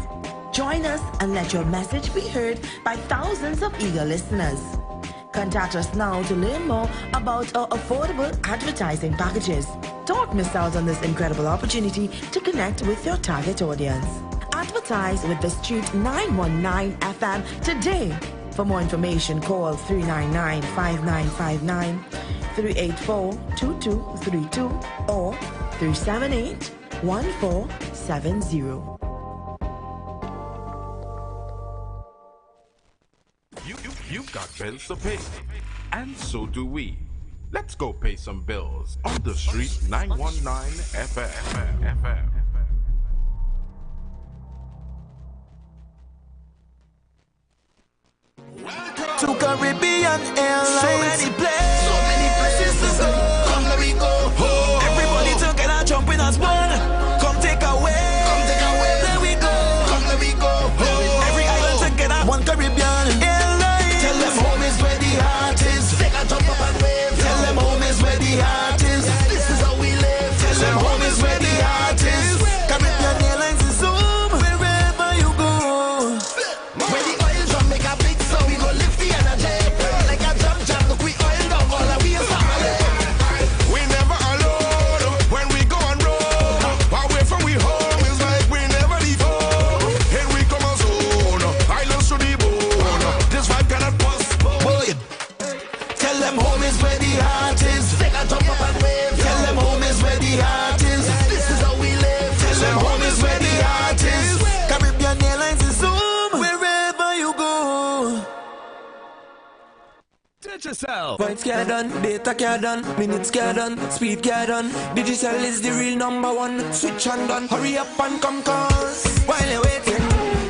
Join us and let your message be heard by thousands of eager listeners. Contact us now to learn more about our affordable advertising packages. Don't miss out on this incredible opportunity to connect with your target audience. Advertise with the Street 919 FM today. For more information, call 399-5959, 384-2232, or 378-1470. You've got bills to pay, and so do we. Let's go pay some bills on the Street 919 FM. To Caribbean Airlines, so many places to go. Come let me go. Oh. Everybody together jumping as one. Come take away. Let me go. Come let me go. Oh. Every island together, one Caribbean Airlines. Tell them home is where the heart is. Take a jump up and wave. Tell them home is where the heart is. This is how we live. Tell them home is where the heart is. Caribbean Airlines is home wherever you go. Where the oil drum make a big sound, we go lift the energy. Like a jump jump, look we oil down all the way family. We never alone when we go on road. Away from we home is like we never leave home. And we come on zone, islands to the bone. This vibe cannot postpone. Tell them home is where the heart is. Take a jump up and wave. Tell them home is where the heart is. This is how we live. Tell them home is where the heart is. Caribbean Airlines is home wherever you go. Touch yourself. Points get done, data get done, minutes get done, speed get done. Digital is the real #1. Switch on done, hurry up and come cause while you're waiting,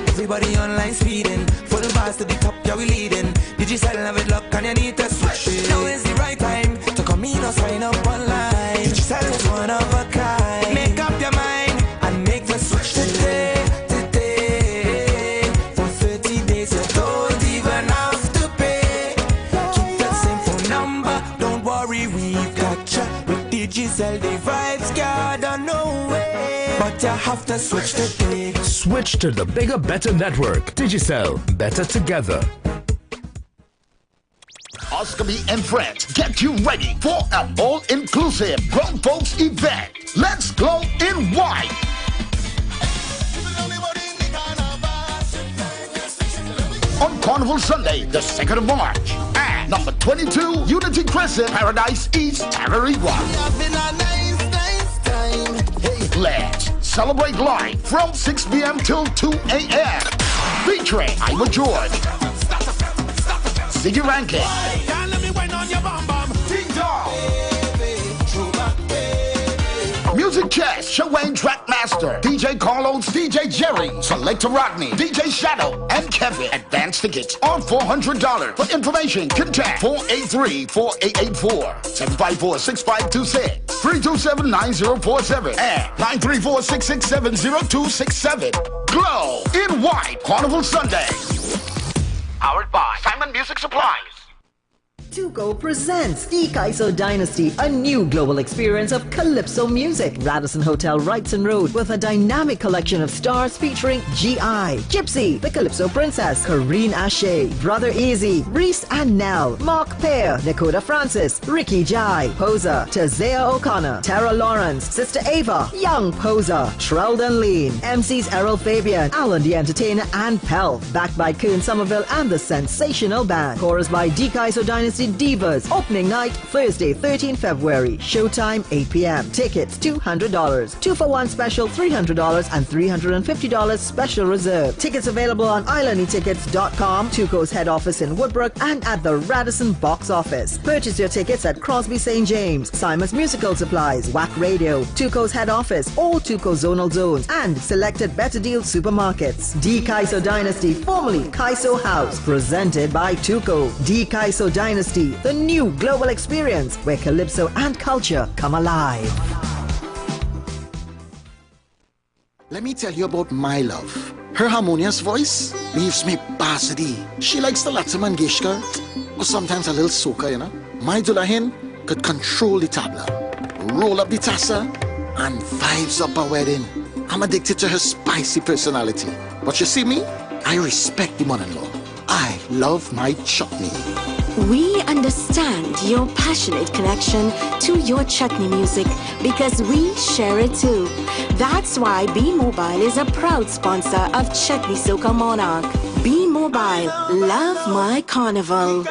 everybody online speeding. Full fast to the top, yeah we leading. Digital have it luck and you need to switch it. Now is the right time to come in or sign up online. Digital is one of a kind. Make up your mind and make the switch today. For 30 days you don't even have to pay. Keep the same phone number, don't worry, we've got you. With Digicel, the vibes got on no way. But you have to switch today. Switch to the bigger, better network. Digicel, better together. Oscar B and friends get you ready for a all-inclusive grown folks event. Let's go in white. On Carnival Sunday, the 2nd of March, at number 22, Unity Crescent, Paradise East, Tararigua. Let's celebrate live from 6 p.m. till 2 a.m. Featuring IWER George, Ziggy Rankin, Music Chess, Shawayne Trackmaster, DJ Carlos, DJ Jerry, Selector Rodney, DJ Shadow, and Kevin. Advance tickets are $400. For information, contact 483-4884, 754-6526, 327-9047, and 934-667-0267. Glow in White, Carnival Sunday. Powered by Simon Music Supplies. Tuco presents the Kaiso Dynasty, a new global experience of Calypso music. Radisson Hotel, Wrightson Road, with a dynamic collection of stars featuring G.I., Gypsy, the Calypso Princess, Karine Ashe, Brother Easy, Reese and Nell, Mark Pear, Dakota Francis, Ricky Jai, Poser, Tazea O'Connor, Tara Lawrence, Sister Ava, Young Poser, Treldon Lean, MCs Errol Fabian, Alan the Entertainer, and Pelf, backed by Kern Somerville and the Sensational Band. Chorus by the Kaiso Dynasty Divas. Opening night, Thursday, 13 February. Showtime, 8 p.m. Tickets, $200. 2-for-1 special, $300, and $350 special reserve. Tickets available on islandetickets.com, Tuco's head office in Woodbrook, and at the Radisson box office. Purchase your tickets at Crosby St. James, Simon's Musical Supplies, WAC Radio, Tuco's head office, all Tuco zonal zones, and selected Better Deal supermarkets. The Kaiso Dynasty, formerly Kaiso House, presented by Tuco. The Kaiso Dynasty, the new global experience where Calypso and culture come alive. Let me tell you about my love. Her harmonious voice leaves me basadi. She likes the Lata Mangeshkar, or sometimes a little soca, you know. My Dulahin could control the tabla, roll up the tassa, and vibes up a wedding. I'm addicted to her spicy personality. But you see me? I respect the mother-in-law. I love my chutney. We understand your passionate connection to your chutney music because we share it too. That's why B Mobile is a proud sponsor of Chutney Soca Monarch. B Mobile, love my carnival.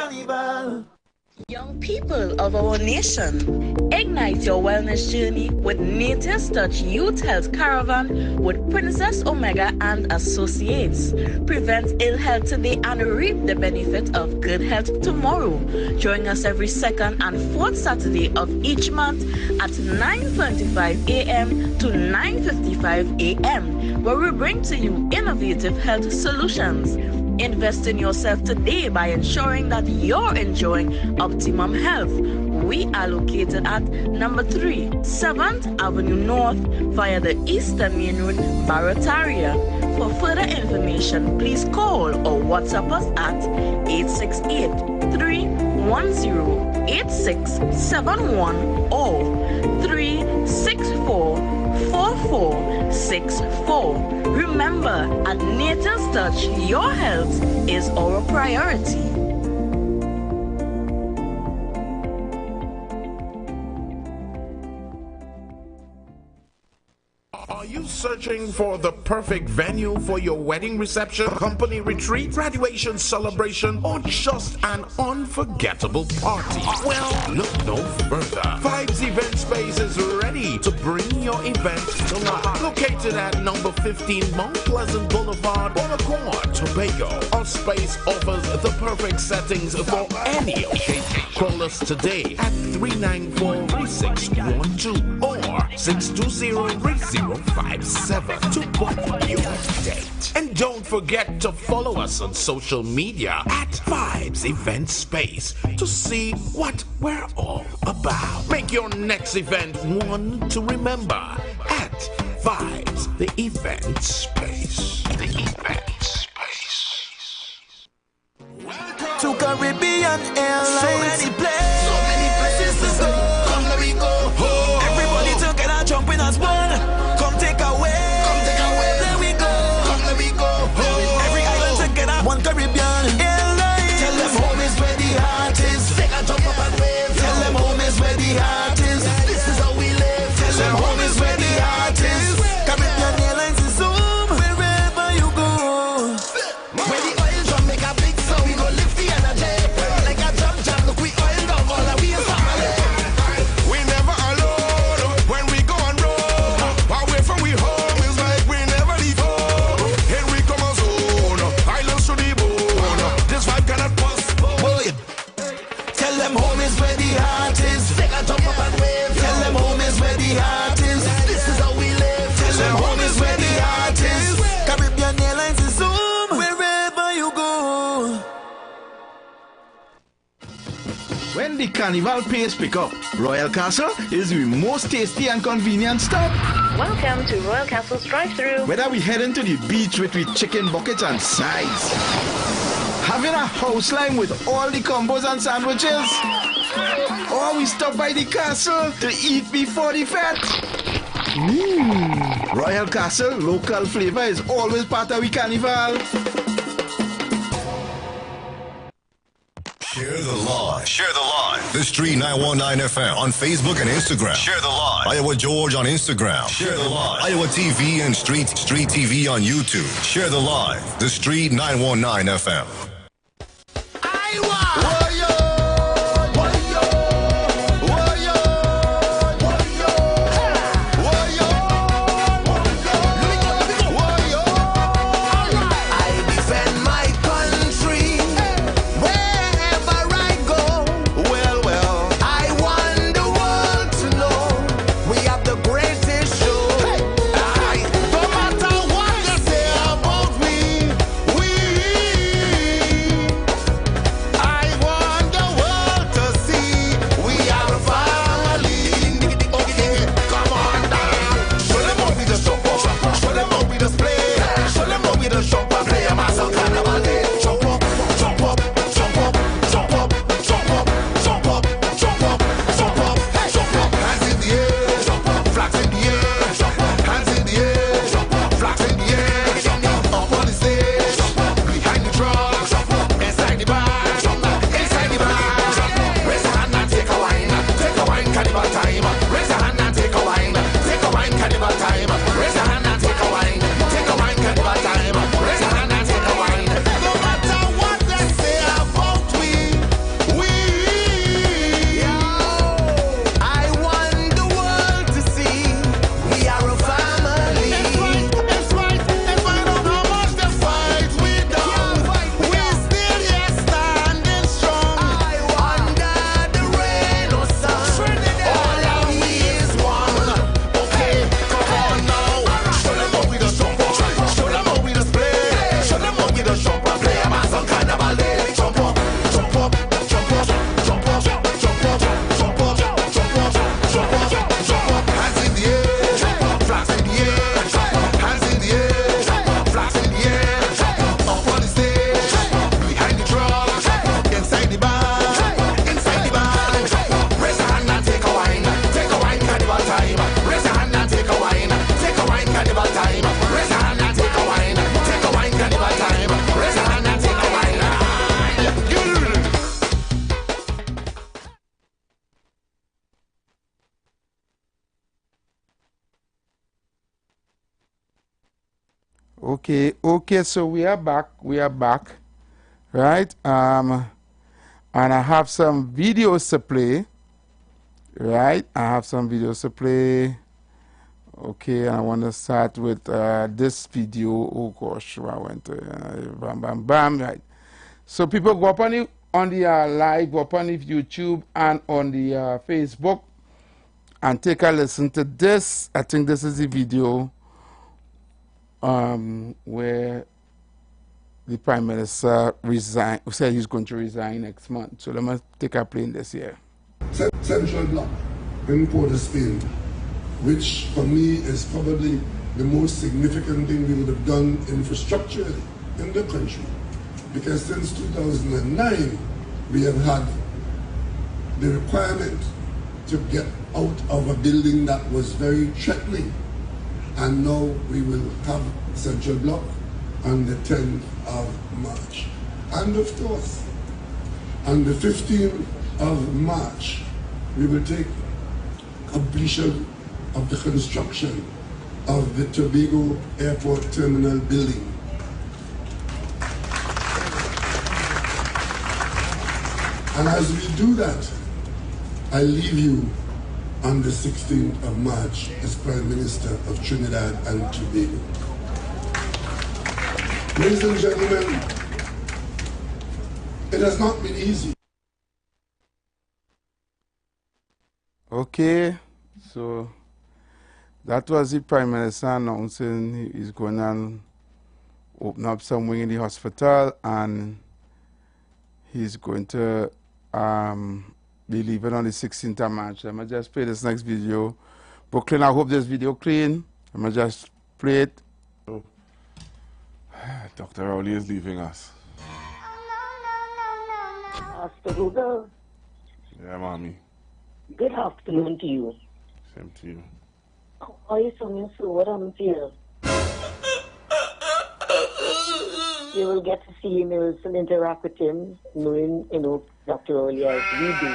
Young people of our nation, ignite your wellness journey with Nature's Touch Youth Health Caravan with Princess Omega and Associates. Prevent ill health today and reap the benefit of good health tomorrow. Join us every second and fourth Saturday of each month at 9:25 a.m. to 9:55 a.m. where we bring to you innovative health solutions. Invest in yourself today by ensuring that you're enjoying optimum health. We are located at number 3, 7th Avenue North via the Eastern Main Road, Barataria. For further information, please call or WhatsApp us at 868-310-8671 or 364-4464. Remember, at Nature's Touch, your health is our priority. Are you searching for the perfect venue for your wedding reception, company retreat, graduation celebration, or just an unforgettable party? Well, look no further. Vibes Event Space is ready to bring your event to life. Located at number 15 Mount Pleasant Boulevard, Bonaccord, Tobago. Our space offers the perfect settings for any occasion. Call us today at 394-3612 or 620-3057 to book your date. And don't forget to follow us on social media at Vibes Event Space to see what we're all about. Make your next event one to remember at Vibes the Event Space. The Event Space. To Caribbean Airlines. So many places to go. Come let me go. Everybody together jumping as one. Come take away. There we go. Come let me go. Every island together, one Caribbean Airlines. Tell them home is where the heart is. Take a jump up and wave. Tell them home is where the heart is. This is how we live. Tell them home is where the heart is. Caribbean Airlines is home wherever you go. Where the oil drum make a big sound, we go lift the energy. Like a jump jump, look we oil down all the way family. We never alone when we go on road. Away from we home is like we never leave home. Here we come as own, islands to the bone. This vibe cannot postpone. Tell them home is where the heart is. Take a jump up and wave. Tell them home is where the heart is. This is how we live. Tell them home is where the heart is. Caribbean Airlines is home wherever you go. When the carnival pace pick up, Royal Castle is the most tasty and convenient stop. Welcome to Royal Castle's drive-thru. Whether we heading to the beach with chicken buckets and sides, Having a house line with all the combos and sandwiches? Or we stop by the castle to eat before the fete? Royal Castle, local flavor is always part of the carnival. Share the live. Share the live. The Street 919 FM on Facebook and Instagram. Share the live. Iowa George on Instagram. Share the live. Iowa TV and Street TV on YouTube. Share the live. The Street 919 FM. Okay, so we are back, right? And I have some videos to play, right? I have some videos to play. Okay, and I want to start with this video. Oh gosh, I went to bam, bam, bam, right? So people go up on the live, go up on the YouTube and on the Facebook and take a listen to this. I think this is the video where the Prime Minister said he's going to resign next month. So let me take a play in this year. Central Block in Port of Spain, which for me is probably the most significant thing we would have done infrastructurally in the country. Because since 2009, we have had the requirement to get out of a building that was very threatening. And now we will have Central Block on the 10th of March. And of course, on the 15th of March, we will take completion of the construction of the Tobago Airport Terminal building. And as we do that, I leave you on the 16th of March as Prime Minister of Trinidad and Tobago. Ladies and gentlemen, it has not been easy. Okay, so that was the Prime Minister announcing he's going to open up some wing in the hospital and he's going to be leaving on the 16th of March. Let me just play this next video. Brooklyn, I hope this video clean. Let me just play it. Dr. Rowley is leaving us. Pastor Google. Yeah, mommy. Good afternoon to you. Same to you. How are you sounding so? What happened to you? You will get to see him, you will still interact with him, knowing, Dr. Oli as we do.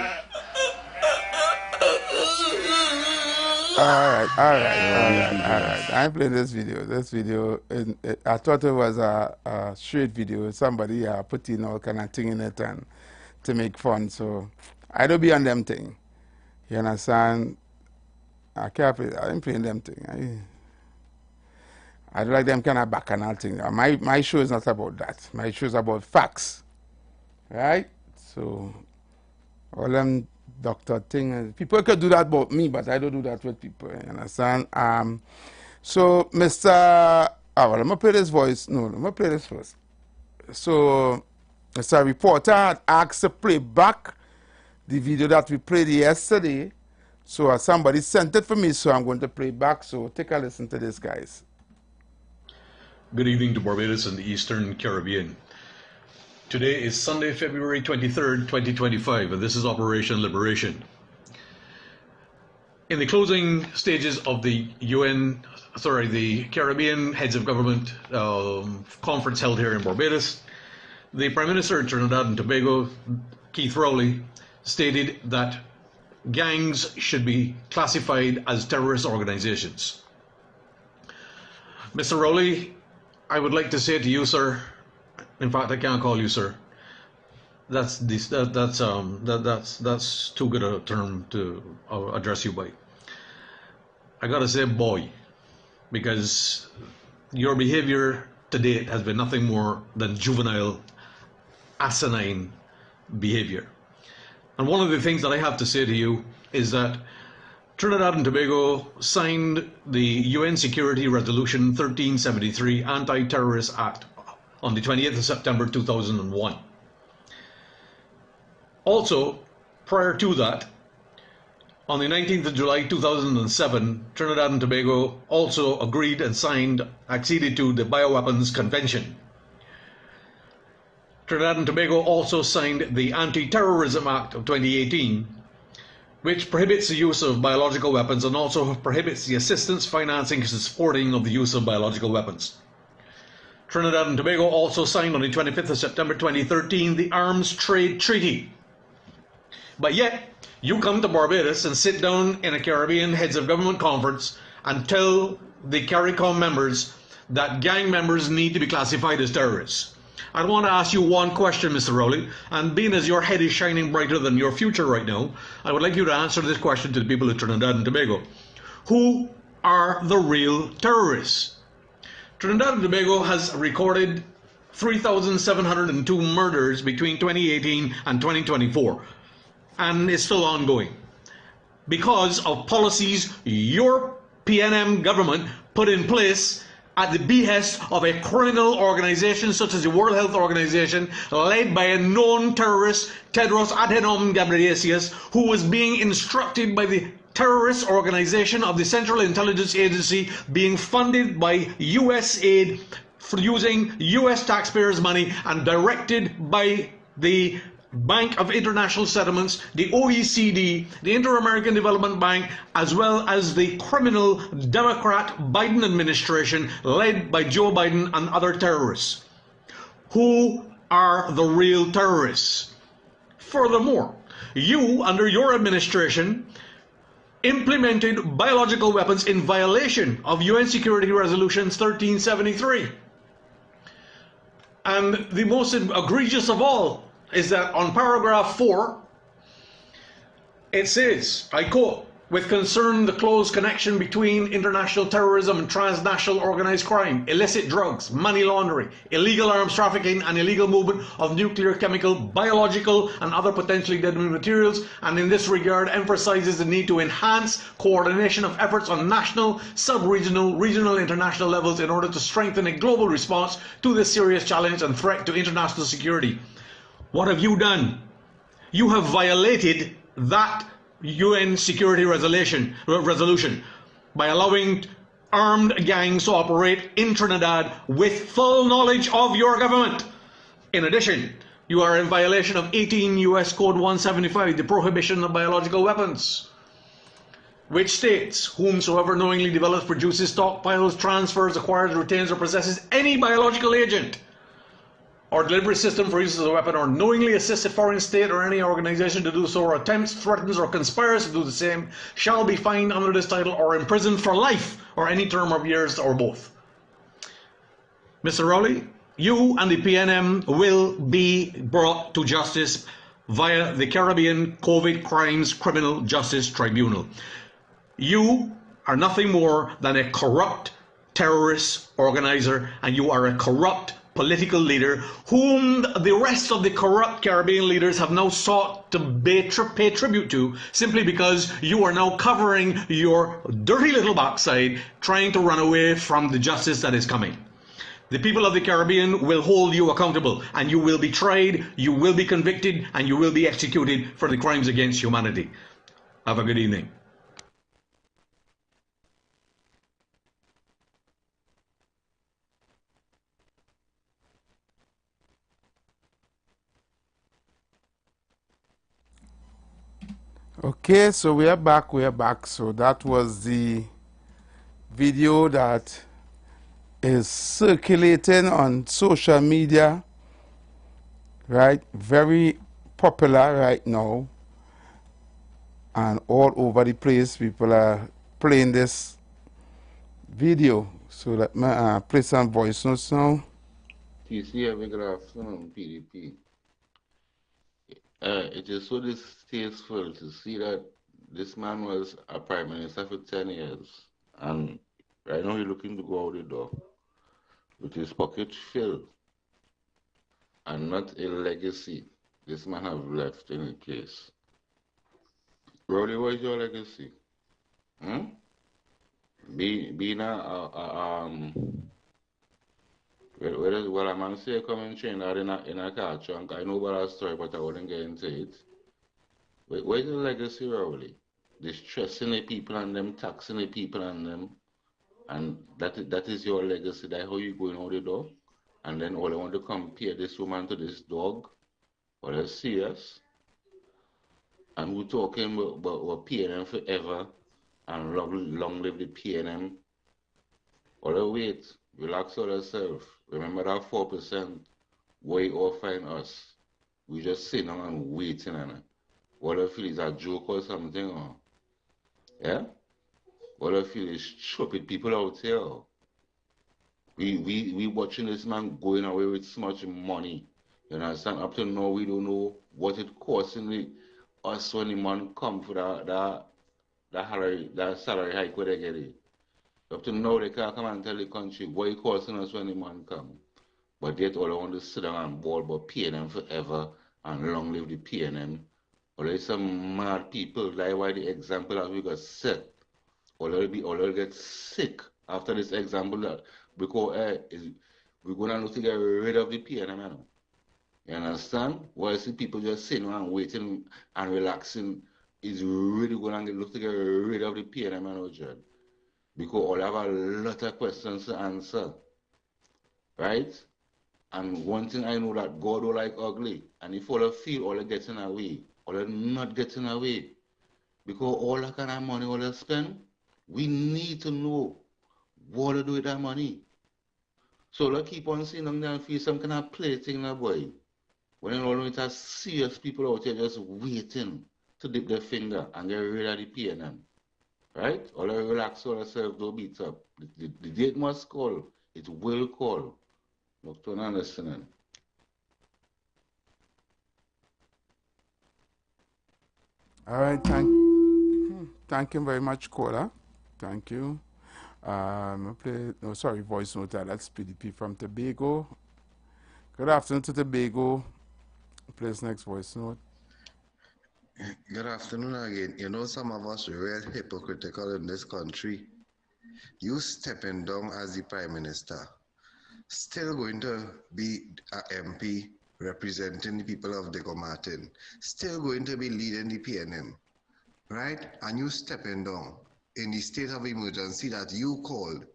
All right. I'm playing this video. I thought it was a straight video. Somebody put in all kind of thing in it and to make fun. So I don't be on them thing. You understand? I can't play. I'm playing them thing. I don't like them kind of bacchanal thing. My show is not about that. My show is about facts. Right? So all them doctor thing. People could do that about me, but I don't do that with people. You understand? So, Mr. I'm going to play this voice. No, I'm going to play this first. So, Mr. Reporter had asked to play back the video that we played yesterday. So, somebody sent it for me, so I'm going to play back. So, take a listen to this, guys. Good evening to Barbados and the Eastern Caribbean. Today is Sunday, February 23rd, 2025, and this is Operation Liberation. In the closing stages of the the Caribbean Heads of Government conference held here in Barbados, the Prime Minister of Trinidad and Tobago, Keith Rowley, stated that gangs should be classified as terrorist organizations. Mr. Rowley, I would like to say to you, sir, in fact, I can't call you sir. That's too good a term to address you by. I gotta say boy, because your behavior to date has been nothing more than juvenile, asinine behavior. And one of the things that I have to say to you is that Trinidad and Tobago signed the UN Security Resolution 1373 Anti-Terrorist Act on the 20th of September 2001. Also, prior to that, on the 19th of July 2007, Trinidad and Tobago also agreed and acceded to the Bioweapons Convention. Trinidad and Tobago also signed the Anti-Terrorism Act of 2018, which prohibits the use of biological weapons and also prohibits the assistance, financing, and supporting of the use of biological weapons. Trinidad and Tobago also signed on the 25th of September 2013 the Arms Trade Treaty. But yet, you come to Barbados and sit down in a Caribbean Heads of Government conference and tell the CARICOM members that gang members need to be classified as terrorists. I want to ask you one question, Mr. Rowley, and being as your head is shining brighter than your future right now, I would like you to answer this question to the people of Trinidad and Tobago. Who are the real terrorists? Trinidad and Tobago has recorded 3,702 murders between 2018 and 2024, and is still ongoing because of policies your PNM government put in place at the behest of a criminal organization such as the World Health Organization, led by a known terrorist, Tedros Adhanom Ghebreyesus, who was being instructed by the terrorist organization of the Central Intelligence Agency, being funded by US aid for using US taxpayers' money and directed by the Bank of International Settlements, the OECD, the Inter-American Development Bank, as well as the criminal Democrat Biden administration led by Joe Biden and other terrorists. Who are the real terrorists? Furthermore, you, under your administration, implemented biological weapons in violation of UN Security Resolutions 1373. And the most egregious of all is that on paragraph 4, it says, I quote, with concern the close connection between international terrorism and transnational organized crime, illicit drugs, money laundering, illegal arms trafficking, and illegal movement of nuclear, chemical, biological, and other potentially deadly materials, and in this regard emphasizes the need to enhance coordination of efforts on national, sub-regional, regional, international levels in order to strengthen a global response to this serious challenge and threat to international security. What have you done? You have violated that UN Security Resolution by allowing armed gangs to operate in Trinidad with full knowledge of your government. In addition, You are in violation of 18 U.S. Code 175, the prohibition of biological weapons, which states, whomsoever knowingly develops, produces, stockpiles, transfers, acquires, retains, or possesses any biological agent or delivery system for use as a weapon, or knowingly assists a foreign state or any organization to do so, or attempts, threatens, or conspires to do the same, shall be fined under this title or imprisoned for life or any term of years or both. Mr. Rowley, you and the PNM will be brought to justice via the Caribbean COVID Crimes Criminal Justice Tribunal. You are nothing more than a corrupt terrorist organizer, and you are a corrupt political leader whom the rest of the corrupt Caribbean leaders have now sought to pay tribute to, simply because you are now covering your dirty little backside, trying to run away from the justice that is coming. The people of the Caribbean will hold you accountable, and you will be tried, you will be convicted, and you will be executed for the crimes against humanity. Have a good evening. Okay, so we are back. So that was the video that is circulating on social media, right? Very popular right now, and all over the place people are playing this video. So let me play some voice notes now. TC, every good afternoon, PDP. It is so distasteful to see that this man was a prime minister for 10 years, and right now he's looking to go out the door with his pocket filled and not a legacy this man have left in the case. Rowley, what is your legacy? Being well, a man say coming train that in a car trunk. I know about that story, but I wouldn't get into it. Where's the legacy, Rowley? Distressing the people and them, taxing the people and them, and that is your legacy. That's how you going out the door. And then all I want to compare this woman to this dog. Well, that's serious. And we're talking about PNM forever and long live the PNM. Well, wait, relax on yourself. Remember that 4% way offering us. We just sitting down and waiting on it. What I feel is a joke or something, or yeah? What I feel is stupid people out here. We watching this man going away with so much money. You understand? Up to now we don't know what it costing us when the man come for that salary hike where they get it. Up to now they can't come and tell the country what it costing us when the man come. But yet all I want to sit down and ball about PNM forever and long live the PNM. Or there's some mad people, like why the example that we got set. Or they'll get sick after this example that because we're gonna look to get rid of the PNM, you know. You understand? While see people just sitting and waiting and relaxing is really gonna look to get rid of the PNM, you know, Jed. Because all have a lot of questions to answer. Right? And one thing I know that God don't like ugly. And if all of feel all are getting away, all are not getting away. Because all that kind of money all they spend, we need to know what to do with that money. So let's keep on seeing them there and feel some kind of play thing, boy. When you know it's a serious people out here just waiting to dip their finger and get rid of the PNM. Right? All I relax all yourself, don't beat up. The date must call. It will call. Look to understanding. All right, thank you very much, caller. Thank you. Voice note. That's PDP from Tobago. Good afternoon to Tobago. Please, next voice note. Good afternoon again. You know, some of us are real hypocritical in this country. You stepping down as the Prime Minister, still going to be an MP representing the people of Deco Martin, still going to be leading the PNM, right? And you stepping down in the state of emergency that you called,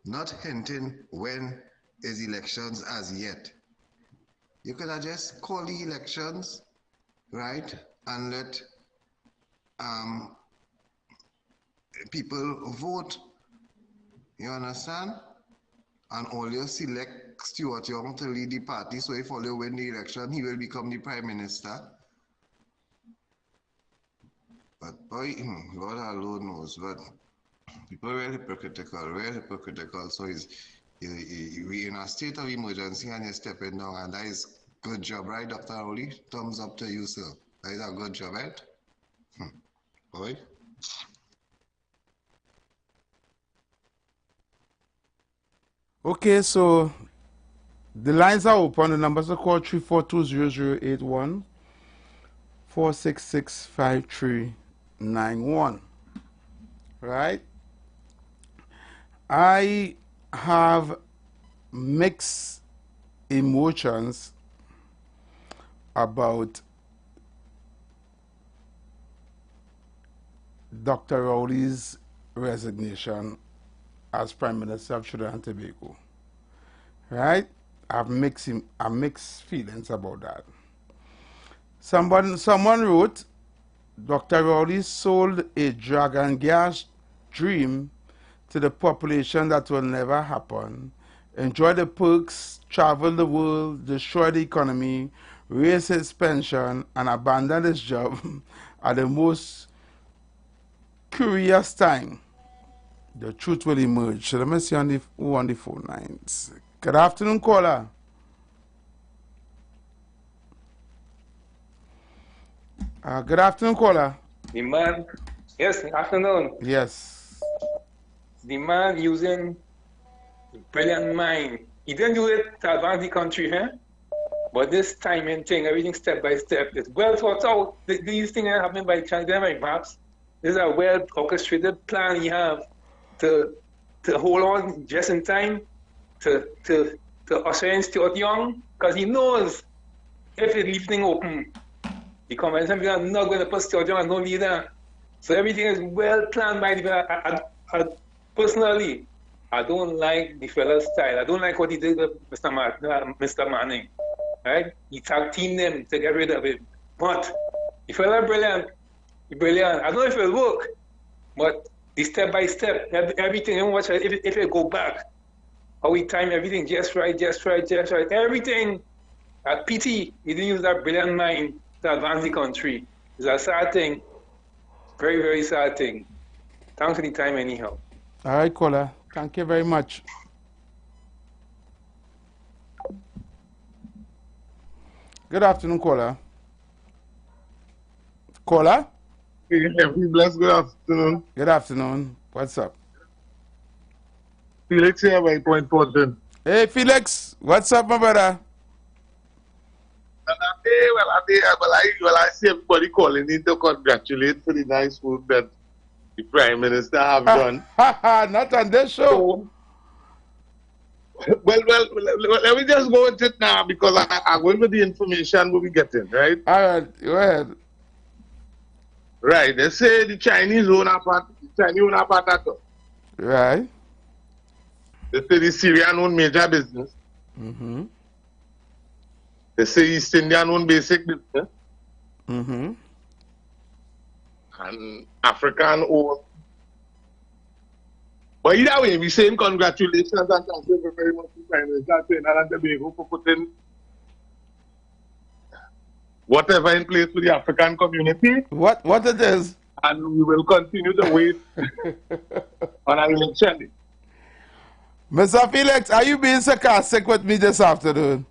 not hinting when is elections as yet. You could have just called the elections, right, and let people vote. You understand? And all you select Stuart Young to lead the party, so if all you win the election, he will become the Prime Minister. But boy, Lord alone knows, but people are real hypocritical, so we in a state of emergency and you're stepping down, and that is good job, right, Dr. Rowley? Thumbs up to you, sir. That is a good job, right? Boy. Okay, so the lines are open. The numbers are called 342-0081, 466-5391. Right? I have mixed emotions about Dr. Rowley's resignation as Prime Minister of Trinidad and Tobago. Right? I have mixed feelings about that. Someone wrote, Dr. Rowley sold a dragon gas dream to the population that will never happen. Enjoy the perks, travel the world, destroy the economy, raise his pension, and abandon his job at the most curious time. The truth will emerge. So let me see who on the phone lines. Good afternoon, caller. Good afternoon, caller. The man, yes, afternoon. Yes. The man using brilliant mind. He didn't do it to advance the country, huh? But this timing thing, everything step by step, it's well thought out. These things are happening by chance, they're by maps. This is a well orchestrated plan you have to hold on just in time to usher in Stuart Young, because he knows if he leaves things open, the convention are not going to put Stuart Young as no leader. So everything is well planned by the personally, I don't like the fella's style. I don't like what he did with Mr. Manning. Right? He tag teamed them to get rid of it. But the fella brilliant. Brilliant. I don't know if it will work, but the step by step, everything, and watch if it go back, how we time everything just right. Everything at PT, he didn't use that brilliant mind to advance the country. It's a sad thing. Very, very sad thing. Thanks for the time anyhow. All right, caller. Thank you very much. Good afternoon, caller. Caller? Bless, good afternoon. Good afternoon. What's up? Felix here by Point Portland. Hey, Felix. What's up, my brother? I see everybody calling in to congratulate for the nice work that the Prime Minister have done. Not on this show. Well, let me just go with it now because I'm going with the information we'll be getting, right? All right, go ahead. Right, they say the Chinese own a part of it. Right. They say the Syrian own major business. Mm-hmm. They say East Indian own basic business. Mm-hmm. And African own. But either way, we say congratulations and thank you very much to Prime Minister Trinidad and Tobago for putting whatever in place for the African community. What it is? And we will continue to wait on an election. Mr. Felix, are you being sarcastic with me this afternoon?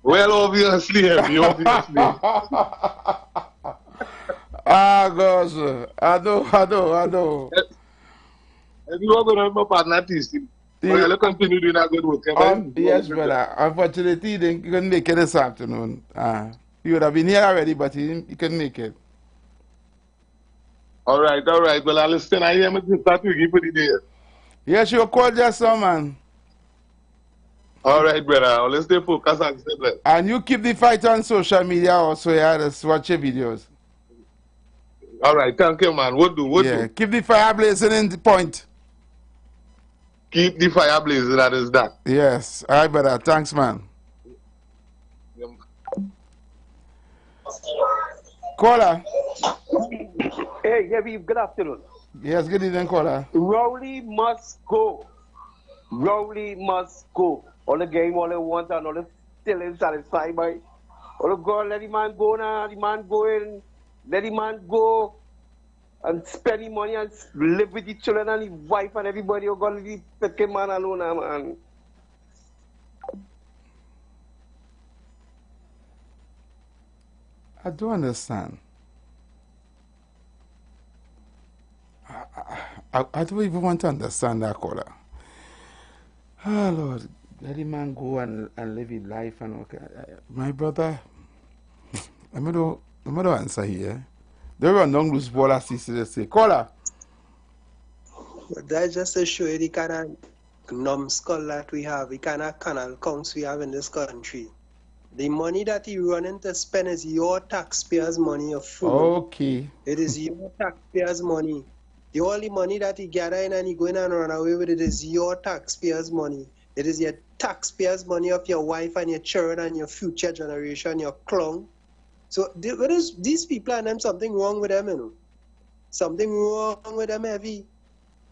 Well, obviously. Ah, gosh. I know. If you are going to have a partner, we'll continue doing a good work. Yes, brother. Unfortunately, he couldn't make it this afternoon. He would have been here already, but he couldn't make it. All right. Well, I'll listen. I am to start with you for the day. Yes, you called just now, man. All right, brother. Let's stay focused and stay blessed. And you keep the fight on social media also, yeah? Just watch your videos. All right. Thank you, man. What do? Keep the fire blazing in the point. Keep the fire blazing, that is that. Yes. All right, brother. Thanks, man. Caller. Hey, good afternoon. Yes, good evening, caller. Rowley must go. Rowley must go. All the game, all the want, and all the still ain't satisfied by. All the girl, let the man go now. The man go in. Let the man go and spend the money and live with the children and the wife and everybody. You're going to leave the fucking man alone, man. I don't understand. I don't even want to understand that, caller. Oh, Lord. Let the man go and live his life. And okay. My brother, I'm going to answer here. There were no loose ball as he say. Caller. That just to show you the kind of numbskull that we have, the kind of canal counts we have in this country. The money that he running to spend is your taxpayers' money, of food. Okay. It is your taxpayers' money. The only money that he gathering and he going and run away with it is your taxpayers' money. It is your taxpayers' money of your wife and your children and your future generation, your clown. So these people and them, something wrong with them, you know. Something wrong with them heavy.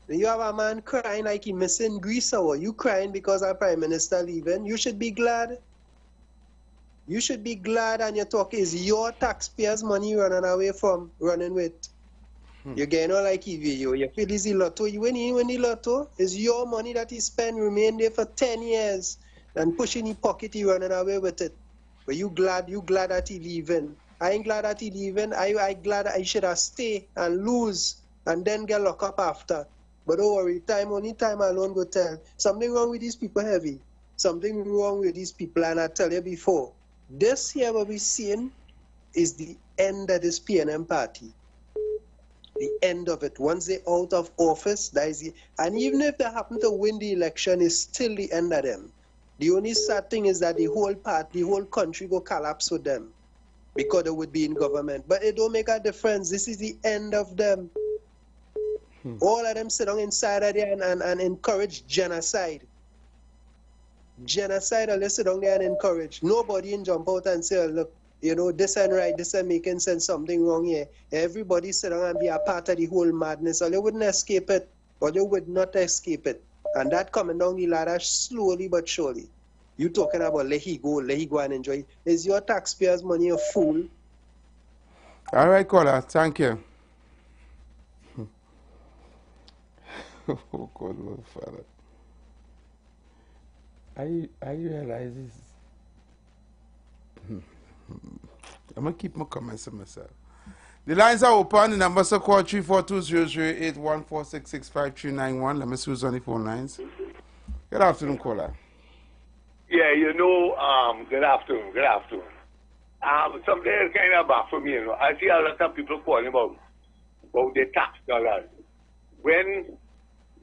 You have a man crying like he missing Greece, or you crying because our prime minister leaving. You should be glad. You should be glad, and your talk is your taxpayers' money running with. You're getting all like EVU. You feel easy lotto. You win the lotto. It's your money that he spent, remain there for 10 years, and pushing his pocket, he running away with it. But you glad that he leaving. I ain't glad that he leaving. I glad I should have stay and lose and then get locked up after. But don't worry, only time alone go tell. Something wrong with these people heavy. Something wrong with these people, and I tell you before. This here what we're seeing is the end of this PNM party. The end of it. Once they're out of office, that is it. And even if they happen to win the election, it's still the end of them. The only sad thing is that the whole country will collapse with them because they would be in government. But it don't make a difference. This is the end of them. All of them sit down inside of there and encourage genocide. Genocide, or they sit down there and encourage. Nobody can jump out and say, oh, look, you know, this ain't right, this ain't making sense, something wrong here. Everybody sit down and be a part of the whole madness, or they wouldn't escape it, or they would not escape it. And that coming down the ladder slowly but surely. You talking about let he go and enjoy it. Is your taxpayers' money, a fool? All right, caller, thank you. Oh, God, Lord, Father. I realize this. I'm going to keep my comments to myself. The lines are open. The numbers are called 342-008-14665-391. Let me see who's on the phone lines. Good afternoon, caller. Yeah, good afternoon. Something is kind of bad for me, you know. I see a lot of people calling about the tax dollars.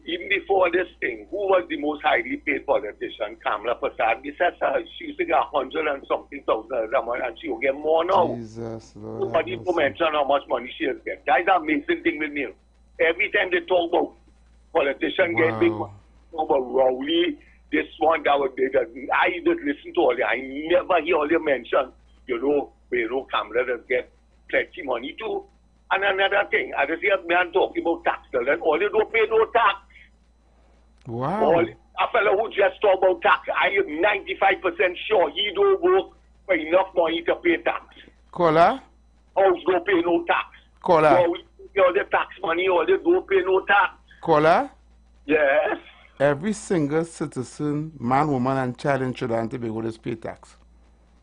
Even before this thing, who was the most highly paid politician? Kamala Prasad. She used to get 100 and something thousand a month, and she will get more now. Jesus, Lord. Nobody will mention how much money she has get. That's the amazing thing with me. Every time they talk about politicians get big money, talk about Rowley, this one, that one, I just listen to all that. I never hear all the mention, Kamala does get plenty money too. And another thing, I just hear a man talking about tax, and all they don't pay no tax. Wow. A fellow who just talk about tax, I am 95% sure he don't work for enough money to pay tax. Caller? House don't pay no tax. Caller? All the tax money, all they don't pay no tax. Caller? Yes. Every single citizen, man, woman, and child in Trinidad and Tobago is pay tax.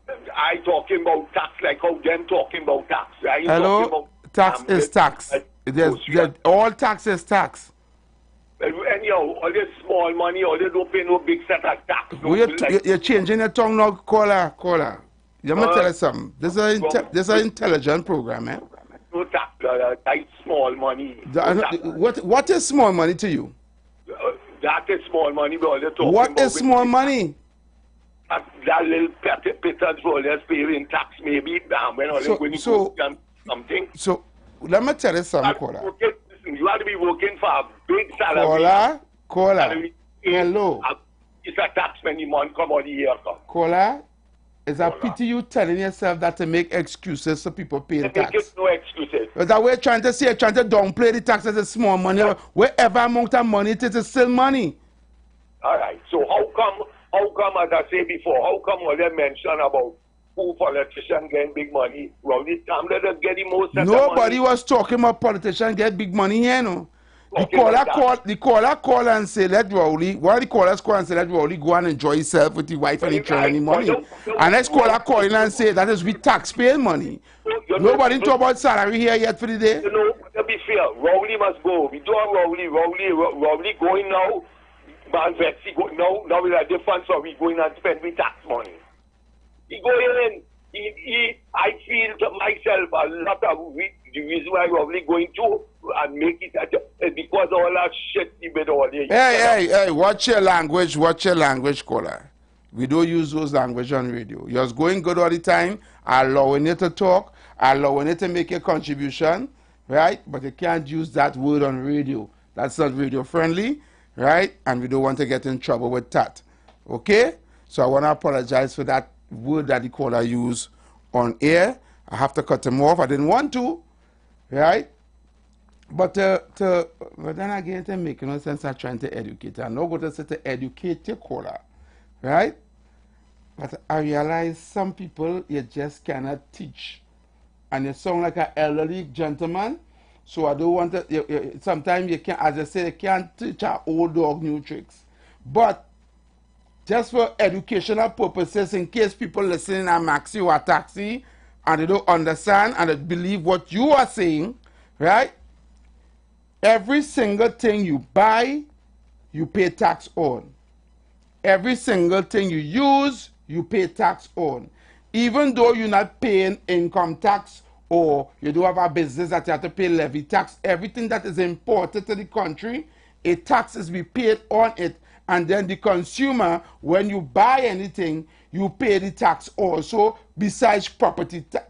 I talking about tax like how them talking about tax. Hello? Tax is tax. All tax is tax. Anyhow, all this small money, all they don't pay no big set of tax. You're changing your tongue now, caller. You must tell us something. This is an intelligent program, eh? No tax, that's small money. What is small money to you? That is small money, but all they're talking What is small money? That little pittance for all they're paying tax, maybe, when all they're going to something. So, let me tell you something, caller. You have to be working for a big salary. Caller. Hello. It's a tax when the money come out the year. Caller, It's a pity you telling yourself that to make excuses so people pay tax. Make it no excuses. But that way trying to say, trying to downplay the tax as a small money. Wherever amount of money it is still money. All right. So how come, as I said before, how come all they mention about who politicians getting big money? Well, this time they just get the most of the money. Nobody was talking about politicians get big money here, no. The caller call and say, let Rowley, one of the callers call and say, let Rowley go and enjoy himself with the wife and enjoy any money. And next caller call in and say, that is with taxpayer money. Nobody talk about salary here yet for the day. You know, to be fair, Rowley must go. We do have Rowley going now. Man, Betsy go now with a difference, so we going and spend with tax money. He going in, I feel to myself a lot of the reason why Rowley going to and make it because all that shit he made all day. Hey, watch your language, caller. We don't use those language on radio. You're just going good all the time, allowing it to talk, allowing it to make a contribution, right? But you can't use that word on radio. That's not radio friendly, right? And we don't want to get in trouble with that. Okay? So I want to apologize for that word that the caller used on air. I have to cut him off. I didn't want to, right? But but then again, to make no sense of trying to educate. I'm not going to say to educate your caller, right? But I realize some people you just cannot teach. And you sound like an elderly gentleman. So I don't want to, sometimes you can't, as I say, you can't teach an old dog new tricks. But just for educational purposes, in case people listening are maxi or taxi, and they don't understand and they believe what you are saying, right? Every single thing you buy, you pay tax on. Every single thing you use, you pay tax on. Even though you're not paying income tax or you do have a business that you have to pay levy tax, everything that is imported to the country, a tax is be paid on it. And then the consumer, when you buy anything, you pay the tax also besides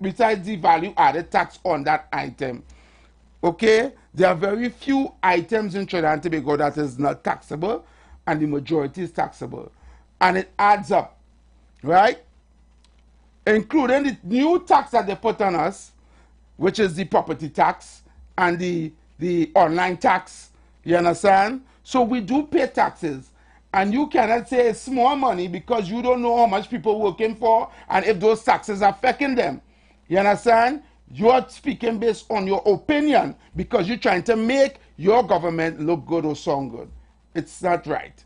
besides the value added tax on that item. Okay? There are very few items in Trinidad and Tobago that is not taxable, and the majority is taxable. And it adds up, right? Including the new tax that they put on us, which is the property tax and the online tax. You understand? So we do pay taxes. And you cannot say it's small money because you don't know how much people are working for and if those taxes are affecting them. You understand? You're speaking based on your opinion because you're trying to make your government look good or sound good. It's not right.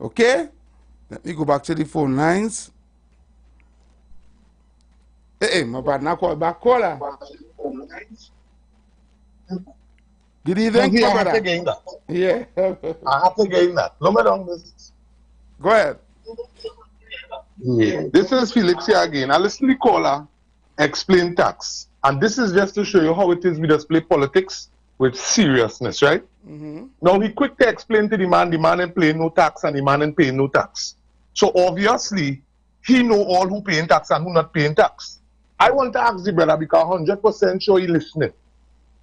Okay? Let me go back to the phone lines. Hey, my bad. Now call back caller. Good evening, I have to gain that. Yeah. I have to gain that. No matter this. Go ahead. Yeah. This is Felix here again. I listen to the caller explain tax. And this is just to show you how it is we just play politics with seriousness, right? Now he quick to explain to the man ain't paying no tax and the man ain't paying no tax. So obviously, he know all who paying tax and who not paying tax. I want to ask the brother because 100% sure he listening.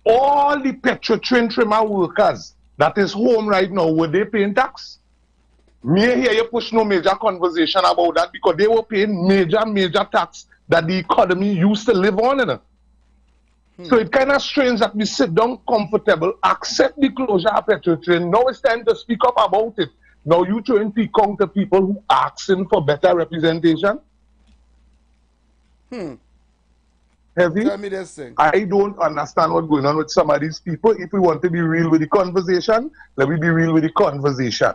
All the petrol train trimmer workers that is home right now, were they paying tax? Me hear you push no major conversation about that because they were paying major tax that the economy used to live on. So it's kind of strange that we sit down comfortable, accept the closure of petrol train. Now it's time to speak up about it. Now you trying to counter people who asking for better representation? Heavy? Tell me this thing. I don't understand what's going on with some of these people. If we want to be real with the conversation, let me be real with the conversation.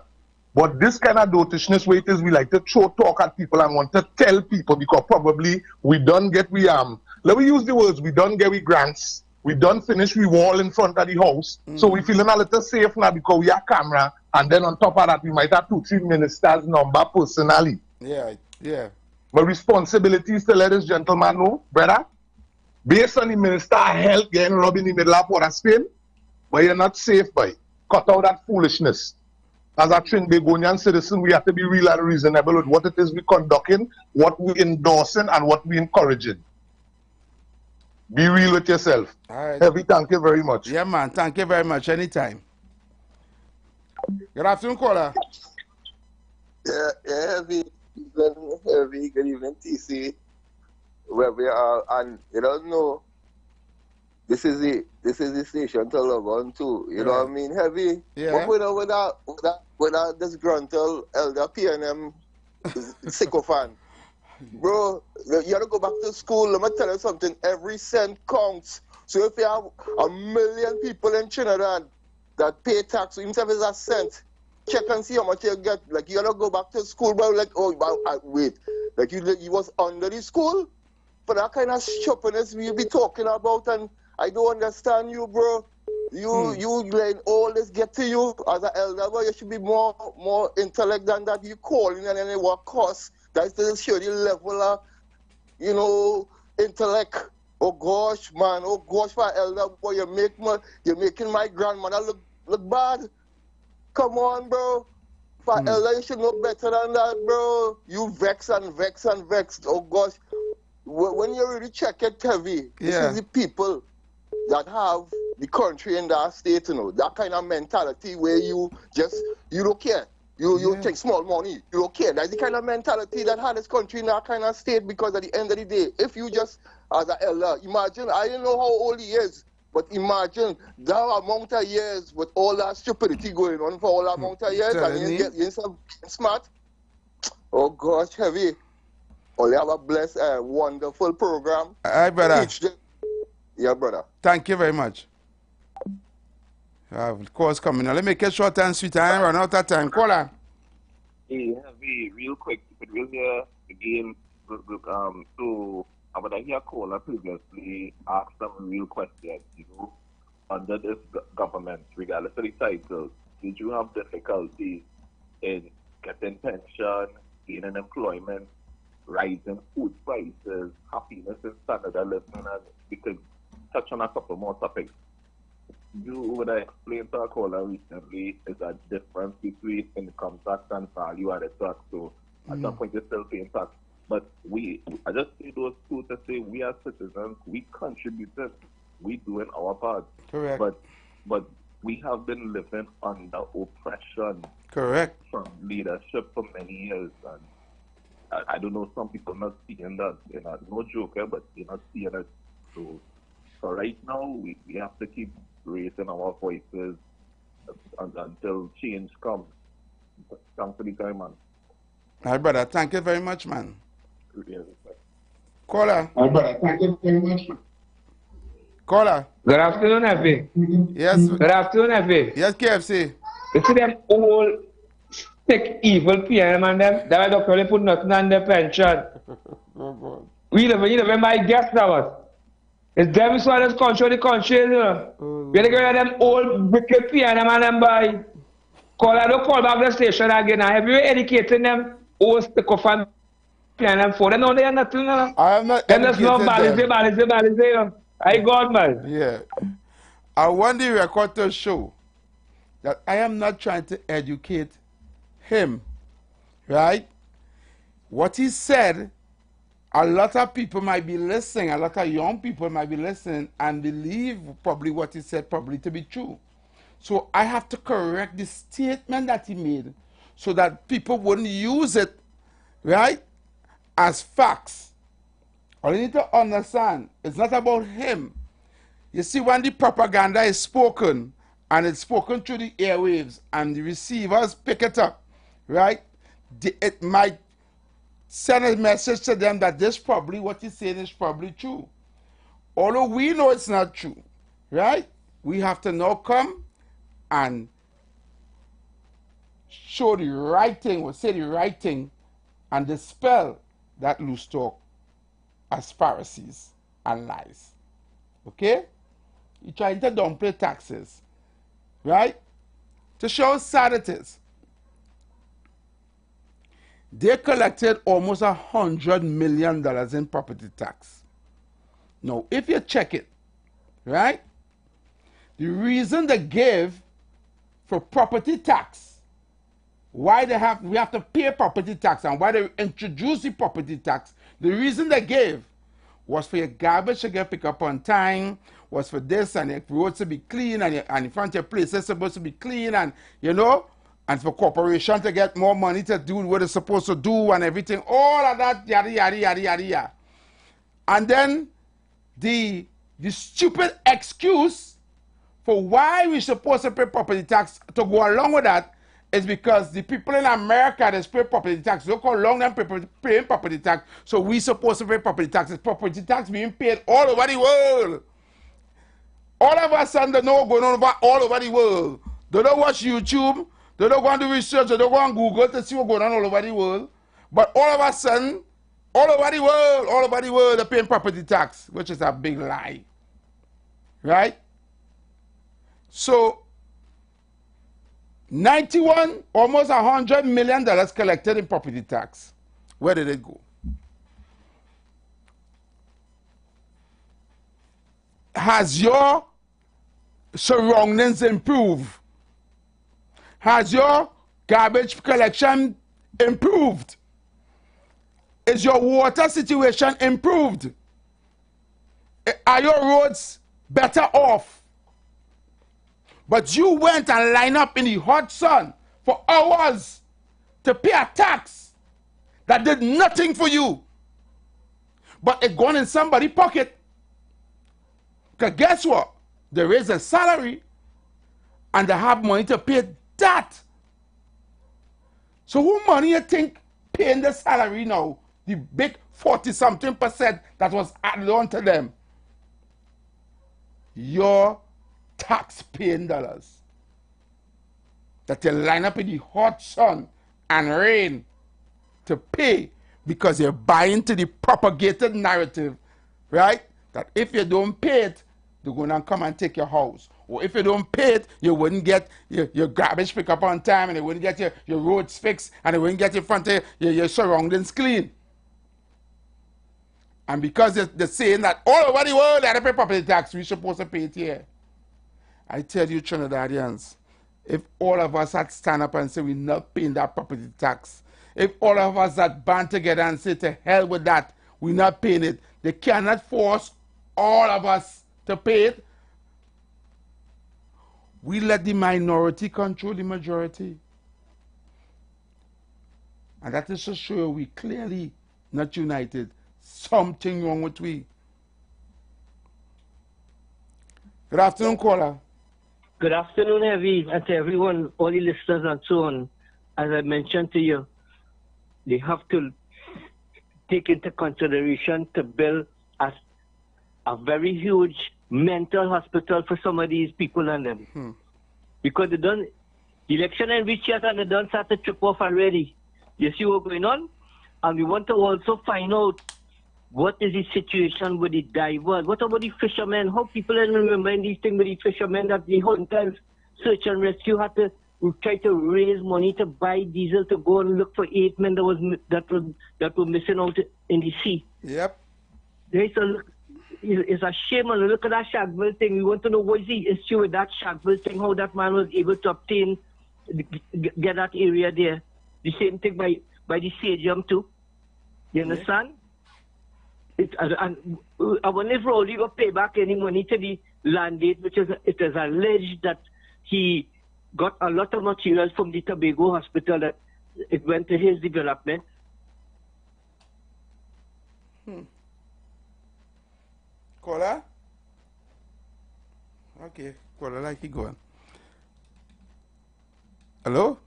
But this kind of dotishness way it is, we like to throw talk at people and want to tell people because probably we don't get let me use the words, we don't get grants, we don't finish we wall in front of the house. So we feeling a little safe now because we have camera, and then on top of that we might have 2-3 ministers number personally. Yeah. My responsibility is to let this gentleman know, brother, based on the Minister of Health getting rubbed in the middle of water Spain, but you're not safe, boy. Cut out that foolishness. As a Trinbagonian citizen, we have to be real and reasonable with what it is we're conducting, what we're endorsing, and what we're encouraging. Be real with yourself. All right. Heavy, thank you very much. Yeah, man. Thank you very much. Anytime. Good afternoon, caller. Yeah, Heavy. Good evening, TC. where we are, and you don't know. This is the station to log on to. You know what I mean? Heavy. Yeah. But without disgruntled elder PNM sycophant. Bro, you gotta go back to school. Let me tell you something. Every cent counts. So if you have 1 million people in Trinidad that pay tax, even if it's a cent, check and see how much you get. Like, you gotta go back to school, bro. Like, oh, wait. Like, you was under the school? For that kind of stupidness we be talking about, and I don't understand you, bro. You let all this get to you as an elder, bro. You should be more intellect than that. You calling and then what cost? That doesn't show the level of, you know, intellect. Oh gosh, man. Oh gosh, for elder boy, you're making my grandmother look bad. Come on, bro. For elder, you should know better than that, bro. You vex and vex and vex. Oh gosh. When you really check it, heavy, this is the people that have the country in that state, you know. That kind of mentality where you don't care. You take small money, you don't care. That's the kind of mentality that had this country in that kind of state, because at the end of the day, if you just, as an elder, imagine, I don't know how old he is, but imagine that amount of years with all that stupidity going on for all that amount of years, and you get smart. Oh gosh, heavy. Only have a blessed, wonderful program. All right, brother. Yeah, brother. Thank you very much. Of course, coming now. Let me make it short and sweet. I run out of time. Caller. Hey, Heavy, real quick, if we'll hear again, so I would hear caller previously ask some real questions, you know, under this government, regardless of the title, did you have difficulty in getting pension, gaining employment, rising food prices, happiness and standard of living, and we could touch on a couple more topics. You would explain to our caller recently is a difference between income tax and value added tax. So at some point you're still paying tax. But I just say those two to say we as citizens, we contributed, we doing our part. Correct. But we have been living under oppression. Correct. From leadership for many years, and I don't know, some people not seeing that. They're not, no joke, but they're not seeing it. So right now, we have to keep raising our voices until change comes. Thanks for the time, man. Hi, brother. Thank you very much, man. Caller. Hi, brother. Thank you very much, man. Caller. Good afternoon, Effie. Yes. Good afternoon, Effie. Yes, KFC. You see them old, sick, evil PM and them, that don't really put nothing on their pension. We never my guest now. It's them who saw this country, the country, you know. We get rid of them old, wicked PM and them by. I don't call back the station again. Have you educated them old stick of fan PM for them? No, they are nothing. No. I am not educated them. Balance. I God, man. Yeah. I want the record to show that I am not trying to educate him, right? What he said, a lot of people might be listening, a lot of young people might be listening and believe probably what he said probably to be true. So I have to correct the statement that he made so that people wouldn't use it, right, as facts. All you need to understand, it's not about him. You see, when the propaganda is spoken, and it's spoken through the airwaves, and the receivers pick it up, right? It might send a message to them that this probably, what he's saying is probably true. Although we know it's not true, right? We have to now come and show the right thing, or say the right thing, and dispel that loose talk as Pharisees and lies. Okay? You're trying to downplay taxes, right? To show how sad it is. They collected almost $100 million in property tax. Now, if you check it, right? The reason they gave for property tax, why we have to pay property tax, and why they introduced the property tax, the reason they gave was for your garbage to get picked up on time, was for this, and your roads to be clean, and in front of your place is supposed to be clean, and you know, and for corporation to get more money to do what it's supposed to do and everything, all of that, yada, yada, yada, yada, yada. And then the stupid excuse for why we're supposed to pay property tax to go along with that is because the people in America that pay property tax, look how long them paying property tax, so we supposed to pay property taxes. Property tax being paid all over the world. All of us they know going on all over the world. They don't watch YouTube, they don't go and do research, they don't go on Google to see what's going on all over the world. But all of a sudden, all over the world, they're paying property tax, which is a big lie. Right? So, 91, almost $100 million collected in property tax. Where did it go? Has your surroundings improved? Has your garbage collection improved? Is your water situation improved? Are your roads better off? But you went and lined up in the hot sun for hours to pay a tax that did nothing for you. But it gone in somebody's pocket. Because guess what? There is a salary and they have money to pay that. So who money you think paying the salary now? The big 40-something% that was added on to them. Your tax-paying dollars. That you line up in the hot sun and rain to pay because you're buying to the propagated narrative, right? That if you don't pay it, they're going to come and take your house. Or if you don't pay it, you wouldn't get your garbage picked up on time, and you wouldn't get your roads fixed, and you wouldn't get your front of your surroundings clean. And because they're saying that all over the world they have to pay property tax, we're supposed to pay it here. I tell you, Trinidadians, if all of us had stand up and say we're not paying that property tax, if all of us had band together and say to hell with that, we're not paying it, they cannot force all of us to pay it. We let the minority control the majority. And that is to show we clearly not united. Something wrong with we. Good afternoon, caller. Good afternoon, Heavy, and to everyone, all the listeners and so on. As I mentioned to you, they have to take into consideration to build a very huge mental hospital for some of these people and them. Because they done election and reach yet and they done start to trip off already. You see what's going on? And we want to also find out what is the situation with the divers? What about the fishermen? How people remember these things with the fishermen that the whole time search and rescue had to try to raise money to buy diesel to go and look for 8 men that were missing out in the sea. Yep. It's a shame. And look at that Shagville thing. We want to know what is the issue with that Shagville thing, how that man was able to get that area there. The same thing by the stadium too. You understand? And I wonder if Rowley will pay back any money to the landlord, which is it is alleged that he got a lot of materials from the Tobago hospital that it went to his development. Caller? Okay, caller, like he going. Hello?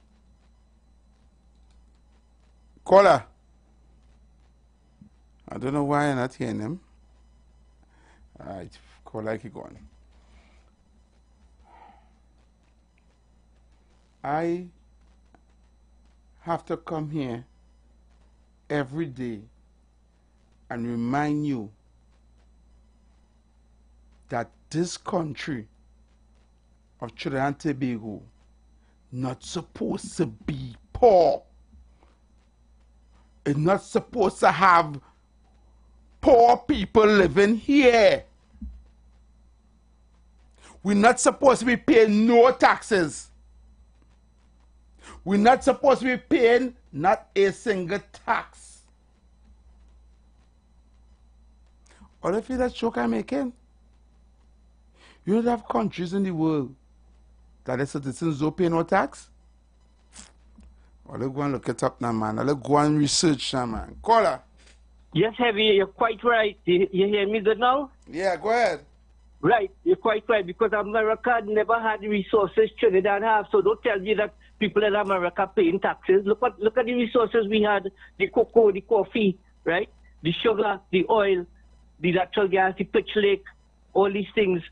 Caller? I don't know why I'm not hearing him. All right, caller, like he going. I have to come here every day and remind you that this country of Trinidad and Tobago not supposed to be poor. It's not supposed to have poor people living here. We're not supposed to be paying no taxes. We're not supposed to be paying not a single tax. All of you that joke I'm making, you don't have countries in the world that the citizens don't pay no tax. Or let's go and look it up now, man. Or let's go and research now, man. Caller. Yes, Heavy, you're quite right. You hear me good now? Yeah, go ahead. Right, you're quite right, because America never had the resources Trinidad have, so don't tell me that people in America paying taxes. Look at the resources we had, the cocoa, the coffee, right? The sugar, the oil, the natural gas, the pitch lake, all these things.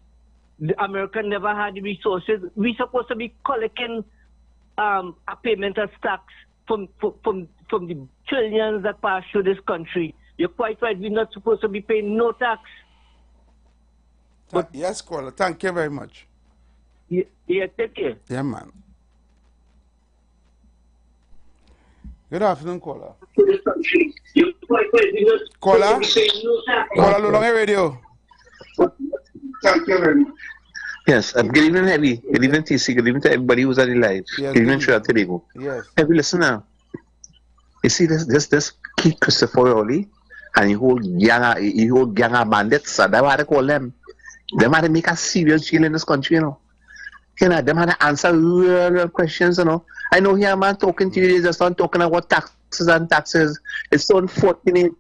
The America never had the resources. We're supposed to be collecting a payment as tax from the trillions that pass through this country. You're quite right, we're not supposed to be paying no tax. But yes, caller. Thank you very much. Yeah, take care. Yeah, man. Good afternoon, caller. Caller? Caller, no longer radio. Thank you very much. Yes, good evening, Heavy. Good evening, TC. Good evening to everybody who's on the live. Yes, good evening, Trinidad Tobago. Yes. Heavy, listen now. You see this Keith Christopher Rowley and he whole gang of bandits, that's what they call them. Them had to make a serious deal in this country, you know. Them had to answer real questions, you know. I know here, man, talking to you, they just not talking about taxes and taxes. It's so unfortunate.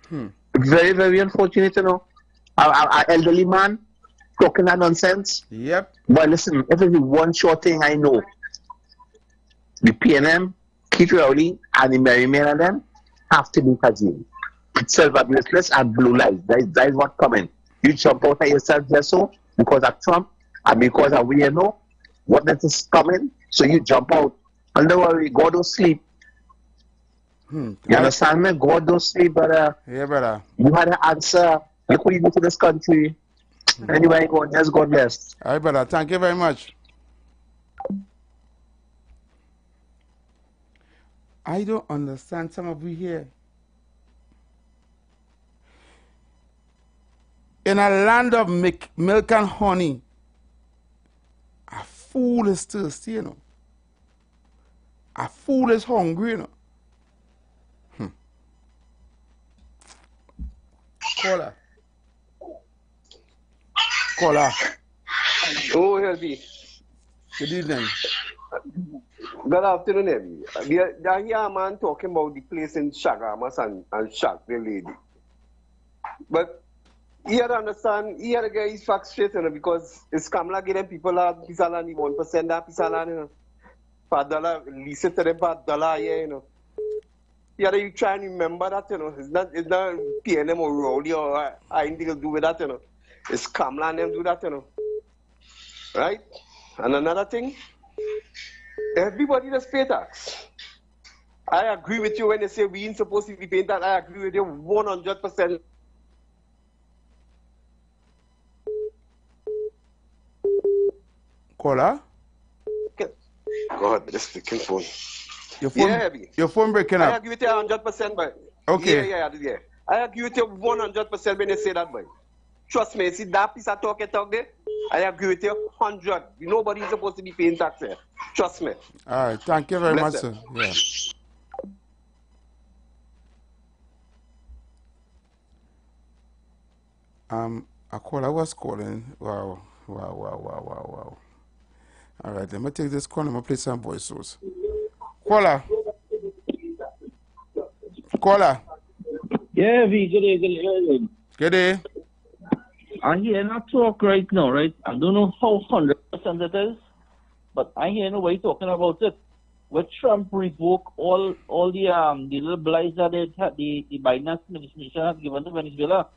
Very, very unfortunate, you know. Our elderly man talking that nonsense. Yep. But listen, if there's one short thing I know, the PNM, Keith Rowley, and the Merryman and them have to be jail. Silver bracelets and blue lights. That is what's coming. You jump out of yourself just so because of Trump and because of we know what that is coming. So you jump out. And don't worry, God don't sleep. You understand me? God don't sleep, brother. Yeah, brother. You had an answer. Look what you do to this country. Anyway, God, yes, God bless. All right, brother. Thank you very much. I don't understand some of you here. In a land of milk and honey, a fool is thirsty, you know. A fool is hungry, you know. Caller. Caller. Oh, Heavy. Good evening. Good afternoon, Heavy. I hear a man talking about the place in Shagamas and Shag the lady. But he had to understand, he had to get his facts straight, you know, because it's Kamala getting people a pisalan, 1% that pisalan, you know. For $1, listen to them for $1, yeah, you know. You had to try and remember that, you know. It's not PNM or Rowley or anything to do with that, you know. It's Kamala and them do that, you know. Right? And another thing, everybody does pay tax. I agree with you when they say we ain't supposed to be paying tax. I agree with you 100%. Caller? God, this freaking phone. Your phone breaking up. I agree with you 100%, boy. Okay. Yeah. I agree with you 100% when they say that, boy. Trust me, see that piece of talk there? I agree with you 100. Nobody is supposed to be paying tax here. Trust me. All right. Thank you very much, sir. Yeah. A caller was calling. Wow. All right, let me take this call. I'm going to play some voice source. Caller. Yeah, V, good day. I hear not talk right now, right? I don't know how 100% it is, but I hear nobody talking about it. With Trump revoke all the little blights that the Biden administration has given to Venezuela.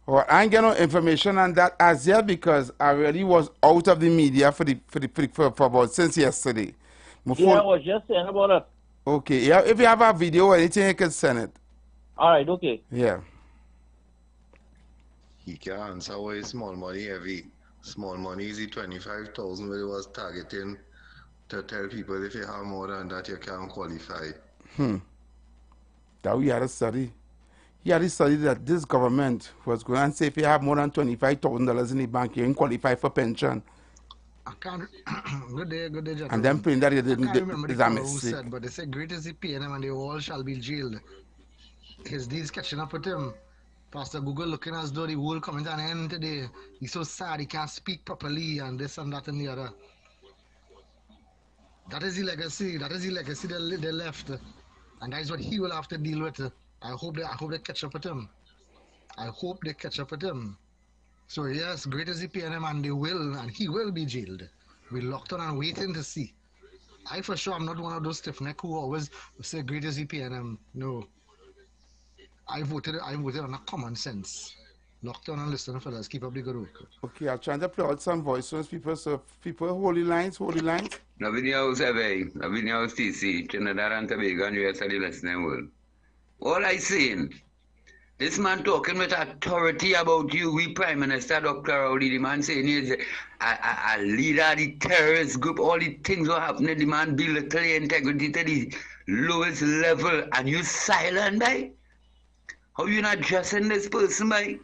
Well, I ain't get no information on that as yet because I really was out of the media for about since yesterday. Yeah, I was just saying about it. Okay, yeah. If you have a video or anything, you can send it. All right, okay. Yeah. He can answer why small money heavy. Small money is the 25,000 where he was targeting to tell people if you have more than that you can't qualify. That we had a study. He had a study that this government was going to say if you have more than $25,000 in the bank, you can qualify for pension. I can't. Good day, gentlemen. And then print that it I can't remember the is a fellow who mistake. said, but they said, great is the PNM and they all shall be jailed. His deeds catching up with him. Pastor Google looking as though the world coming to an end today. He's so sad he can't speak properly and this and that and the other. That is the legacy. That is the legacy they left. And that's what he will have to deal with. I hope they catch up with him. I hope they catch up with him. So yes, great as the PNM, and he will be jailed. We locked on and waiting to see. I for sure am not one of those stiff neck who always say great as the PNM. No. I voted on a common sense. Locked on and listen, fellas. Keep up the good work. Okay, I'm trying to play out some voices, people. So people, holy lines. Nobody else TC, Trinidad and Tobago, and US are the listening world. All I seen, this man talking with authority about you, we Prime Minister Dr. Rowley, the man saying he's a leader of the terrorist group, all the things that happening, the man belittle integrity to the lowest level, and you silent, boy? How you not addressing this person, boy?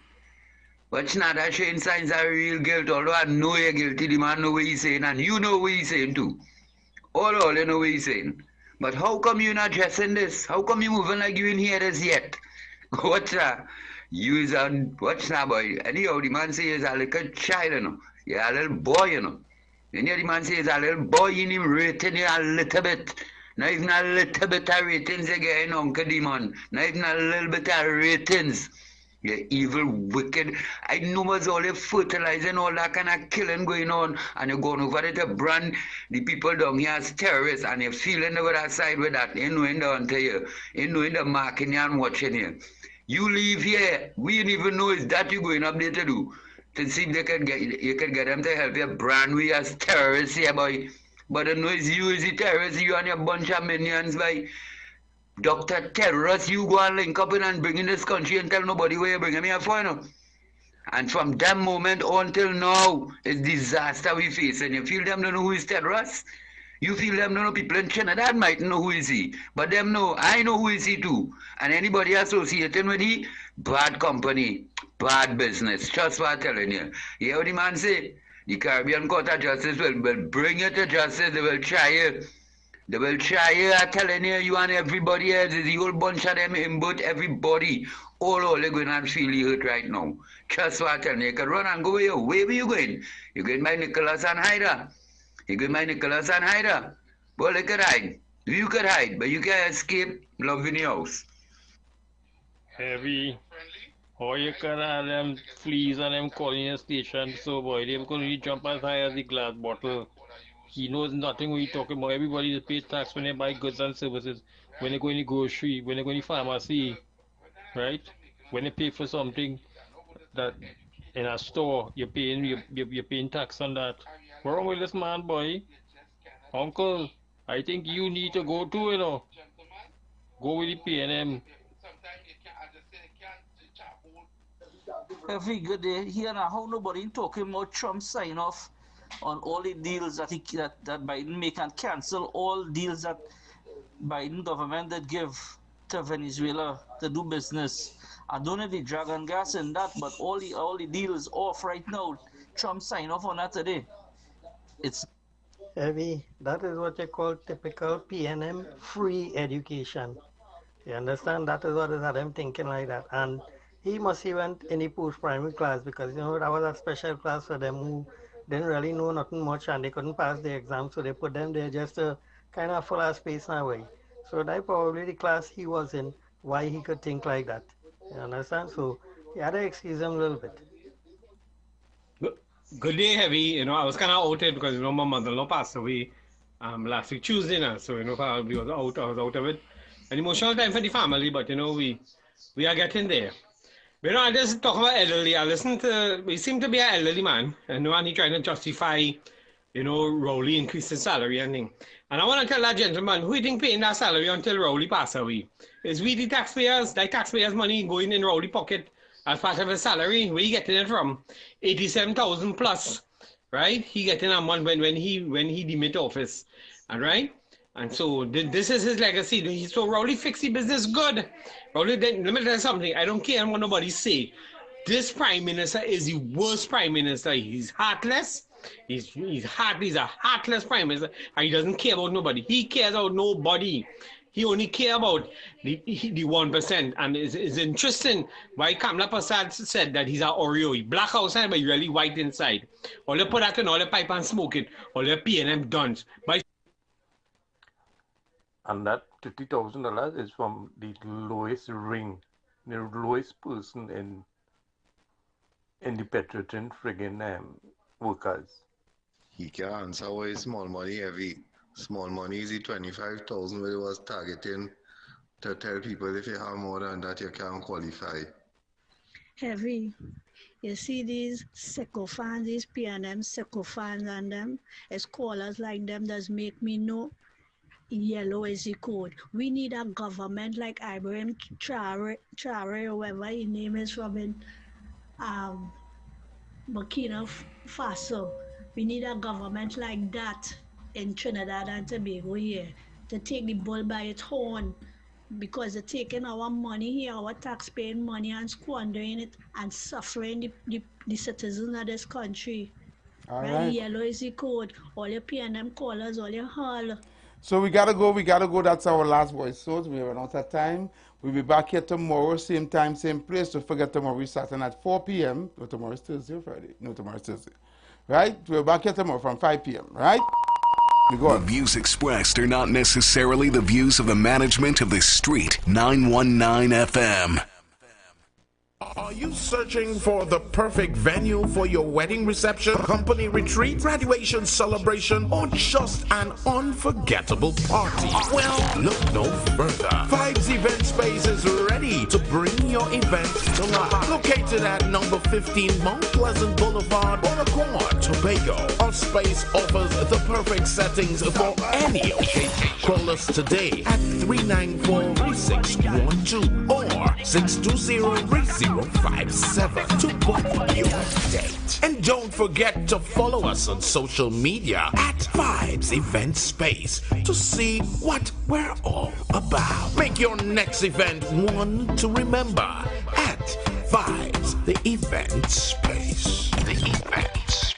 But not showing signs of real guilt, although I know you're guilty, the man know what he's saying, and you know what he's saying too. All you know what he's saying. But how come you not addressing this? How come you moving like you in here as yet? Watch that. Watch that, boy. Anyhow, the man says a little child, you know. You're a little boy, you know. And the man says a little boy in him rating you a little bit. Not even a little bit of ratings again, Uncle Demon. Not even a little bit of ratings. You evil, wicked. I know what's all the fertilizing, all that kind of killing going on, and you're going over there to brand the people down here as terrorists, and you're feeling the other side with that. You know, in the until you know, in the marking you and watching you. You leave here, we didn't even know is that you're going up there to do. To see if they can you can get them to help you brand we as terrorists here, boy. But the know it's you is the terrorist, you and your bunch of minions, boy. Dr. Terrorist, you go and link up in and bring in this country and tell nobody where you're bringing me a foreigner. And from that moment on till now, it's disaster we face. And you feel them don't know who is terrorist? You feel them don't know people in Trinidad might know who is he. But them know, I know who is he too. And anybody associating with he, bad company, bad business. Just what I'm telling you. You hear what the man say? The Caribbean Court of Justice will bring you to justice, they will try you. They will try you, I'm telling you and everybody else, the whole bunch of them in both everybody. All they're going to feel you hurt right now. Just what I'm telling you. You can run and go where were you going? You're going by Nicholas and Hyder. You're going by Nicholas and Hyder. Well, they could hide. You could hide, but you can't escape love in your house. Heavy. How you can have them fleas and them calling your station, so boy, them can really jump as high as the glass bottle. He knows nothing when you're talking about. Everybody that pays tax when they buy goods and services, when they go in the grocery, when they go in the pharmacy, right? When they pay for something that in a store, you're paying tax on that. What's wrong with this man, boy? Uncle, I think you need to go too, you know. Go with the PNM. Every good day here now, how nobody talking about Trump sign off on all the deals that that Biden make and cancel all deals that Biden government that give to Venezuela to do business. I don't know if the dragon gas and that, but all the deals off right now. Trump sign off on that today. It's Heavy. That is what you call typical PNM free education. You understand? That is what is them thinking like that. And he must have went in the post-primary class because, you know, that was a special class for them who didn't really know nothing much and they couldn't pass the exam. So they put them there just to kind of fill our space in a way. So that's probably the class he was in, why he could think like that. You understand? So you had to excuse him a little bit. Good day, Heavy. You know, I was kind of outed because, you know, my mother-in-law passed away last week Tuesday now. So, you know, I was out of it. An emotional time for the family, but, you know, we are getting there. But, you know, I just talk about elderly. We seem to be an elderly man, and he's trying to justify, you know, Rowley increasing salary and thing. And I want to tell that gentleman, who you think paying that salary until Rowley pass away? Is we the taxpayers, like taxpayers' money going in Rowley pocket as part of his salary? Where you getting it from? 87,000 plus, right? He getting a month when he demit office, all right? And so this is his legacy. So Rowley fix the business good. Rowley, let me tell you something. I don't care what nobody say. This prime minister is the worst prime minister. He's heartless. He's a heartless prime minister, and he doesn't care about nobody. He cares about nobody. He only cares about the 1%. And it's interesting why Kamala Prasad said that he's an Oreo. He black outside, but he's really white inside. All they put that in all the pipe and smoke it. All the PNM done. And that $30,000 is from the lowest ring, the lowest person in the Petrotrin friggin' workers. He can answer why small money heavy. Small money is the 25,000 where it was targeting to tell people if you have more than that you can't qualify. Heavy. You see these sycophants, these PNM sycophants and them, as callers like them does make me know yellow is the code. We need a government like Ibrahim Traore or whatever his name is from in Burkina Faso. We need a government like that in Trinidad and Tobago here to take the bull by its horn, because they're taking our money here, our taxpaying money, and squandering it and suffering the citizens of this country. All right. Yellow is the code. All your PNM callers, all your hull. So we gotta go. That's our last voice. So we run out of time. We'll be back here tomorrow, same time, same place. Don't forget tomorrow we're starting at 4 p.m. No, tomorrow is Thursday or Friday? No, tomorrow is Thursday. Right? We're back here tomorrow from 5 p.m. Right? The views expressed are not necessarily the views of the management of the Street 919 FM. Are you searching for the perfect venue for your wedding reception, company retreat, graduation celebration, or just an unforgettable party? Well, look no further. Vibes Event Space is ready to bring your event to life. Located at number 15 Mount Pleasant Boulevard, Bonaccord, Tobago. Our space offers the perfect settings for any occasion. Call us today at 394-3612 or 620-3057 to book your date. And don't forget to follow us on social media at Vibes Event Space to see what we're all about. Make your next event one to remember at Vibes the Event Space. The Event Space.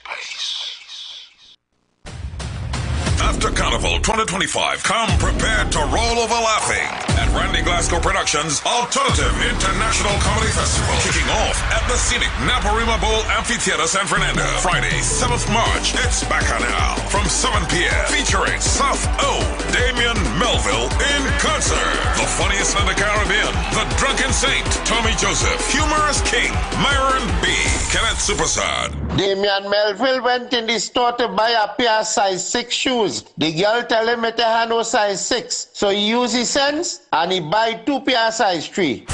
After Carnival 2025, come prepared to roll over laughing at Randy Glasgow Productions' Alternative International Comedy Festival, kicking off at the scenic Naparima Bowl Amphitheater, San Fernando. Friday, 7th March, it's Bacchanal from 7 p.m. featuring South O, Damian Melville in concert. The funniest in the Caribbean, the Drunken Saint, Tommy Joseph, Humorous King, Myron B, Kenneth Supersad. Damian Melville went in the store to buy a pair of size 6 shoes. The girl tell him it had no size 6. So he use his sense and he buy 2 pair of size 3.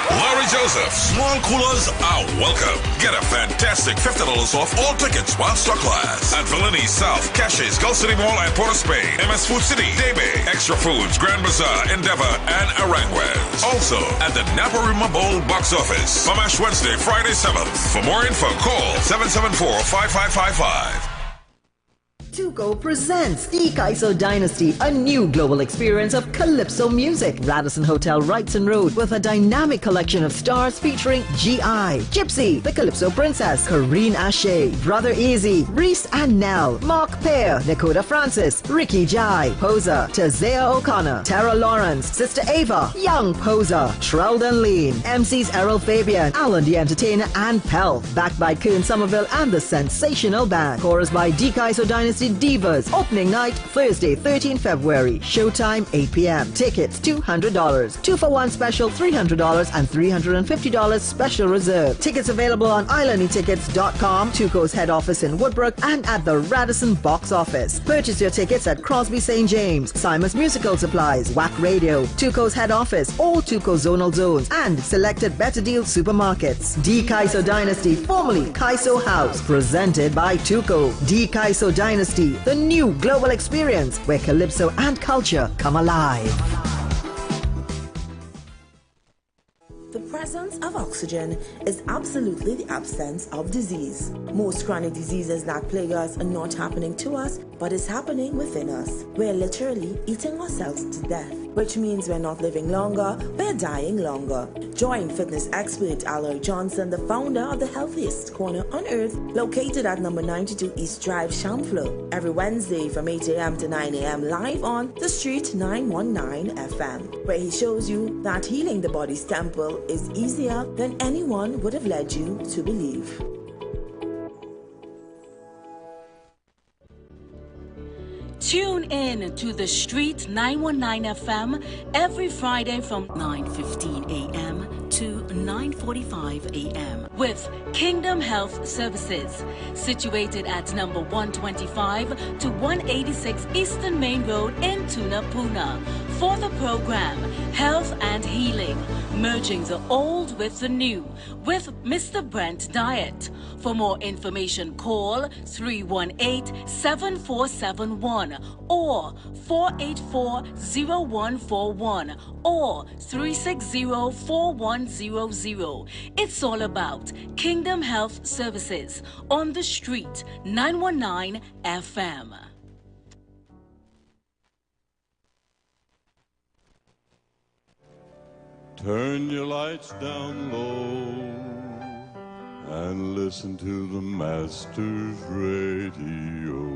Larry Joseph, small coolers are welcome. Get a fantastic $50 off all tickets while stock lasts at Villani South, Caches, Gulf City Mall and Port of Spain, MS Food City, Debe, Extra Foods, Grand Bazaar, Endeavor, and Aranguez. Also at the Naparima Bowl box office from Ash Wednesday, Friday 7th. For more info, call 774-5555. Tuco presents the Kaiso Dynasty, a new global experience of Calypso music. Radisson Hotel, Wrightson Road, with a dynamic collection of stars featuring G.I., Gypsy, the Calypso Princess, Karine Ashe, Brother Easy, Reese and Nell, Mark Pear, Dakota Francis, Ricky Jai, Poser, Tazea O'Connor, Tara Lawrence, Sister Ava, Young Poser, Sheldon Lean, MCs Errol Fabian, Alan the Entertainer, and Pell. Backed by Kern Somerville and the Sensational Band. Chorus by the Kaiso Dynasty Divas. Opening night Thursday, 13 February. Showtime 8 p.m. Tickets $200. 2-for-1 special $300 and $350 special reserve. Tickets available on islandetickets.com, Tuco's head office in Woodbrook, and at the Radisson box office. Purchase your tickets at Crosby St. James, Simon's Musical Supplies, WAC Radio, Tuco's head office, all Tuco zonal zones, and selected Better Deal supermarkets. The Kaiso Dynasty, formerly Kaiso House, presented by Tuco. The Kaiso Dynasty, the new global experience where Calypso and culture come alive. The presence of oxygen is absolutely the absence of disease. Most chronic diseases that plague us are not happening to us, but is happening within us. We're literally eating ourselves to death, which means we're not living longer, we're dying longer. Join fitness expert Aloy Johnson, the founder of the healthiest corner on earth, located at number 92 East Drive, Chamfleur, every Wednesday from 8 a.m. to 9 a.m. live on The Street 919 FM, where he shows you that healing the body's temple is easier than anyone would have led you to believe. Tune in to The Street 919 FM every Friday from 9:15 a.m. to 9:45 a.m. with Kingdom Health Services, situated at number 125 to 186 Eastern Main Road in Tunapuna. For the program, Health and Healing, merging the old with the new, with Mr. Brent Diet. For more information, call 318-7471 or 484-0141 or 360-4100. It's all about Kingdom Health Services on The Street 919 FM. Turn your lights down low and listen to the Master's Radio.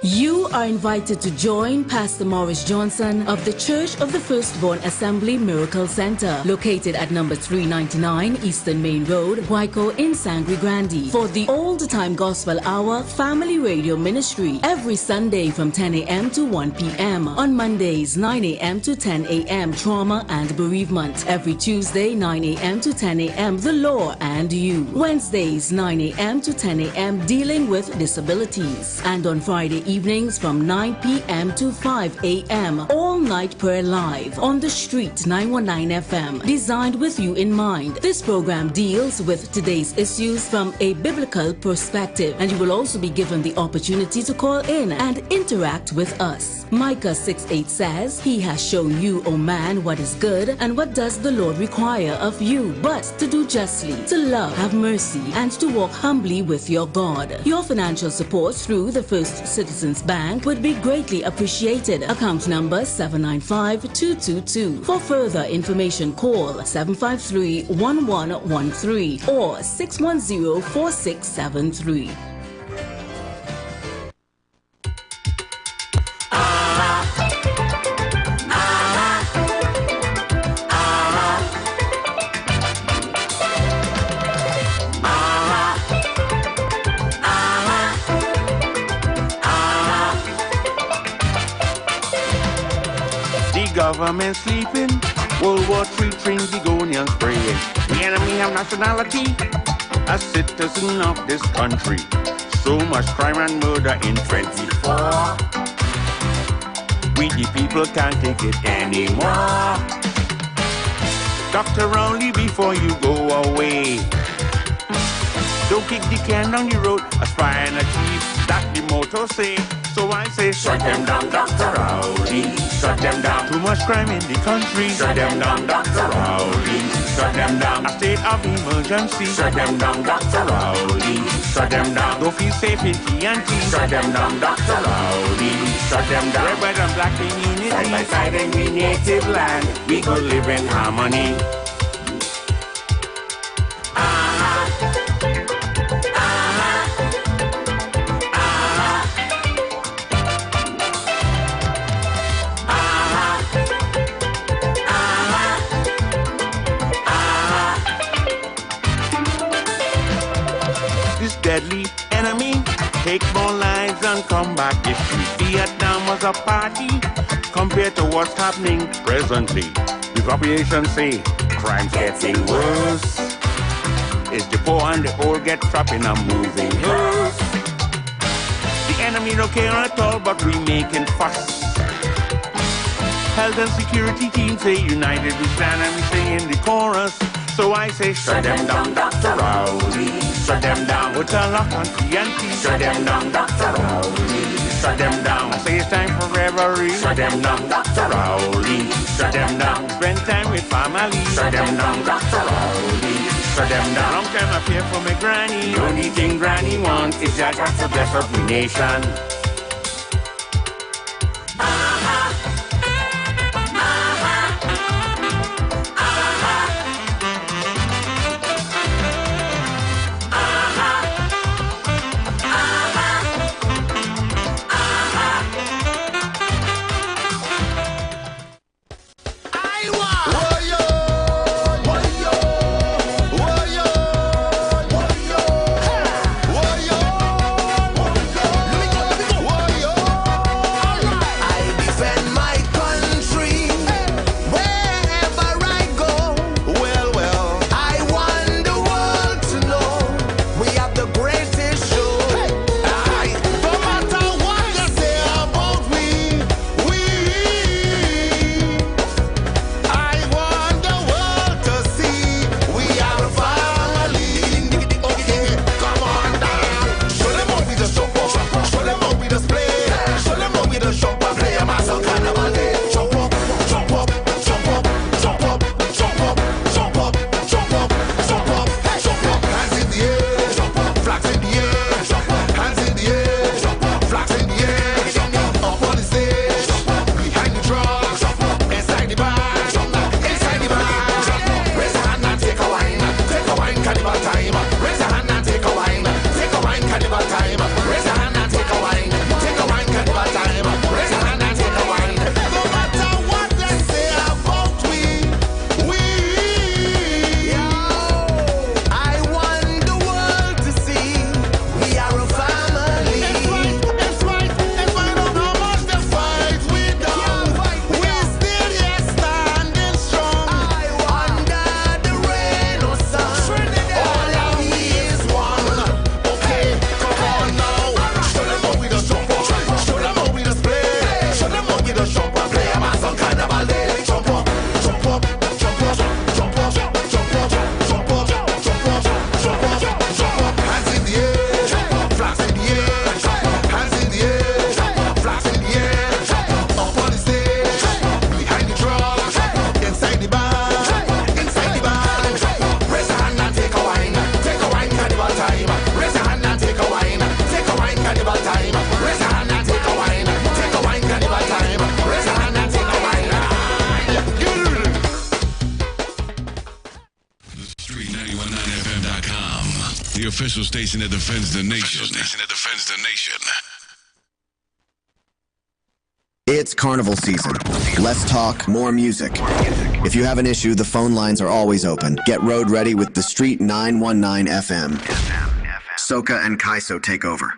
You are invited to join Pastor Morris Johnson of the Church of the Firstborn Assembly Miracle Center, located at number 399 Eastern Main Road, Waiko in Sangre Grande, for the Old Time Gospel Hour Family Radio Ministry every Sunday from 10 a.m. to 1 p.m. On Mondays, 9 a.m. to 10 a.m. Trauma and Bereavement. Every Tuesday, 9 a.m. to 10 a.m. The Law and You. Wednesdays, 9 a.m. to 10 a.m. Dealing with Disabilities. And on Friday evenings from 9 p.m. to 5 a.m. All Night Prayer Live on The Street 919 FM. Designed with you in mind. This program deals with today's issues from a biblical perspective, and you will also be given the opportunity to call in and interact with us. Micah 6:8 says, He has shown you, O man, what is good, and what does the Lord require of you, but to do justly, to love, have mercy, and to walk humbly with your God. Your financial support through the First Citizens Bank would be greatly appreciated. Account number 795-222. For further information, call 753-1113 or 610-4673. Government sleeping, World War III trains, Begonians praying. The enemy have nationality, a citizen of this country. So much crime and murder in 24. We the people can't take it anymore. Dr. Rowley, before you go away, don't kick the can down the road, aspire and achieve, that the motto say. So I say, shut them down, Dr. Rowley. Shut them down. Too much crime in the country. Shut them down, Dr. Rowley. Shut them down. A state of emergency. Shut them down, Dr. Rowley. Shut them down. Don't feel safe in TNT. Shut them down, Dr. Rowley. Shut them down. Red, white, and black in unity. Side by side in we native land. We could live in harmony. Deadly enemy, take more lives and come back history. Vietnam was a party compared to what's happening presently. The population say crime's getting worse. It's the poor and the old get trapped in a moving hearse. The enemy don't care at all, but we making fuss. Health and security teams say united we stand, and we sing in the chorus. So I say, shut them down, Dr. Rowley. Shut them down. Put a lock on TNT. Shut them down, Dr. Rowley. Shut them down. I say it's time for revelry. Shut them down, Dr. Rowley. Shut them down. Spend time with family. Shut them down, Dr. Rowley. Shut them down. Long time I care for my granny. The only thing granny wants is that to bless up the nation. official station that defends the nation. It's carnival season. Less talk, more music. If you have an issue, the phone lines are always open. Get road ready with The Street 919 FM. Soca and Kaiso take over.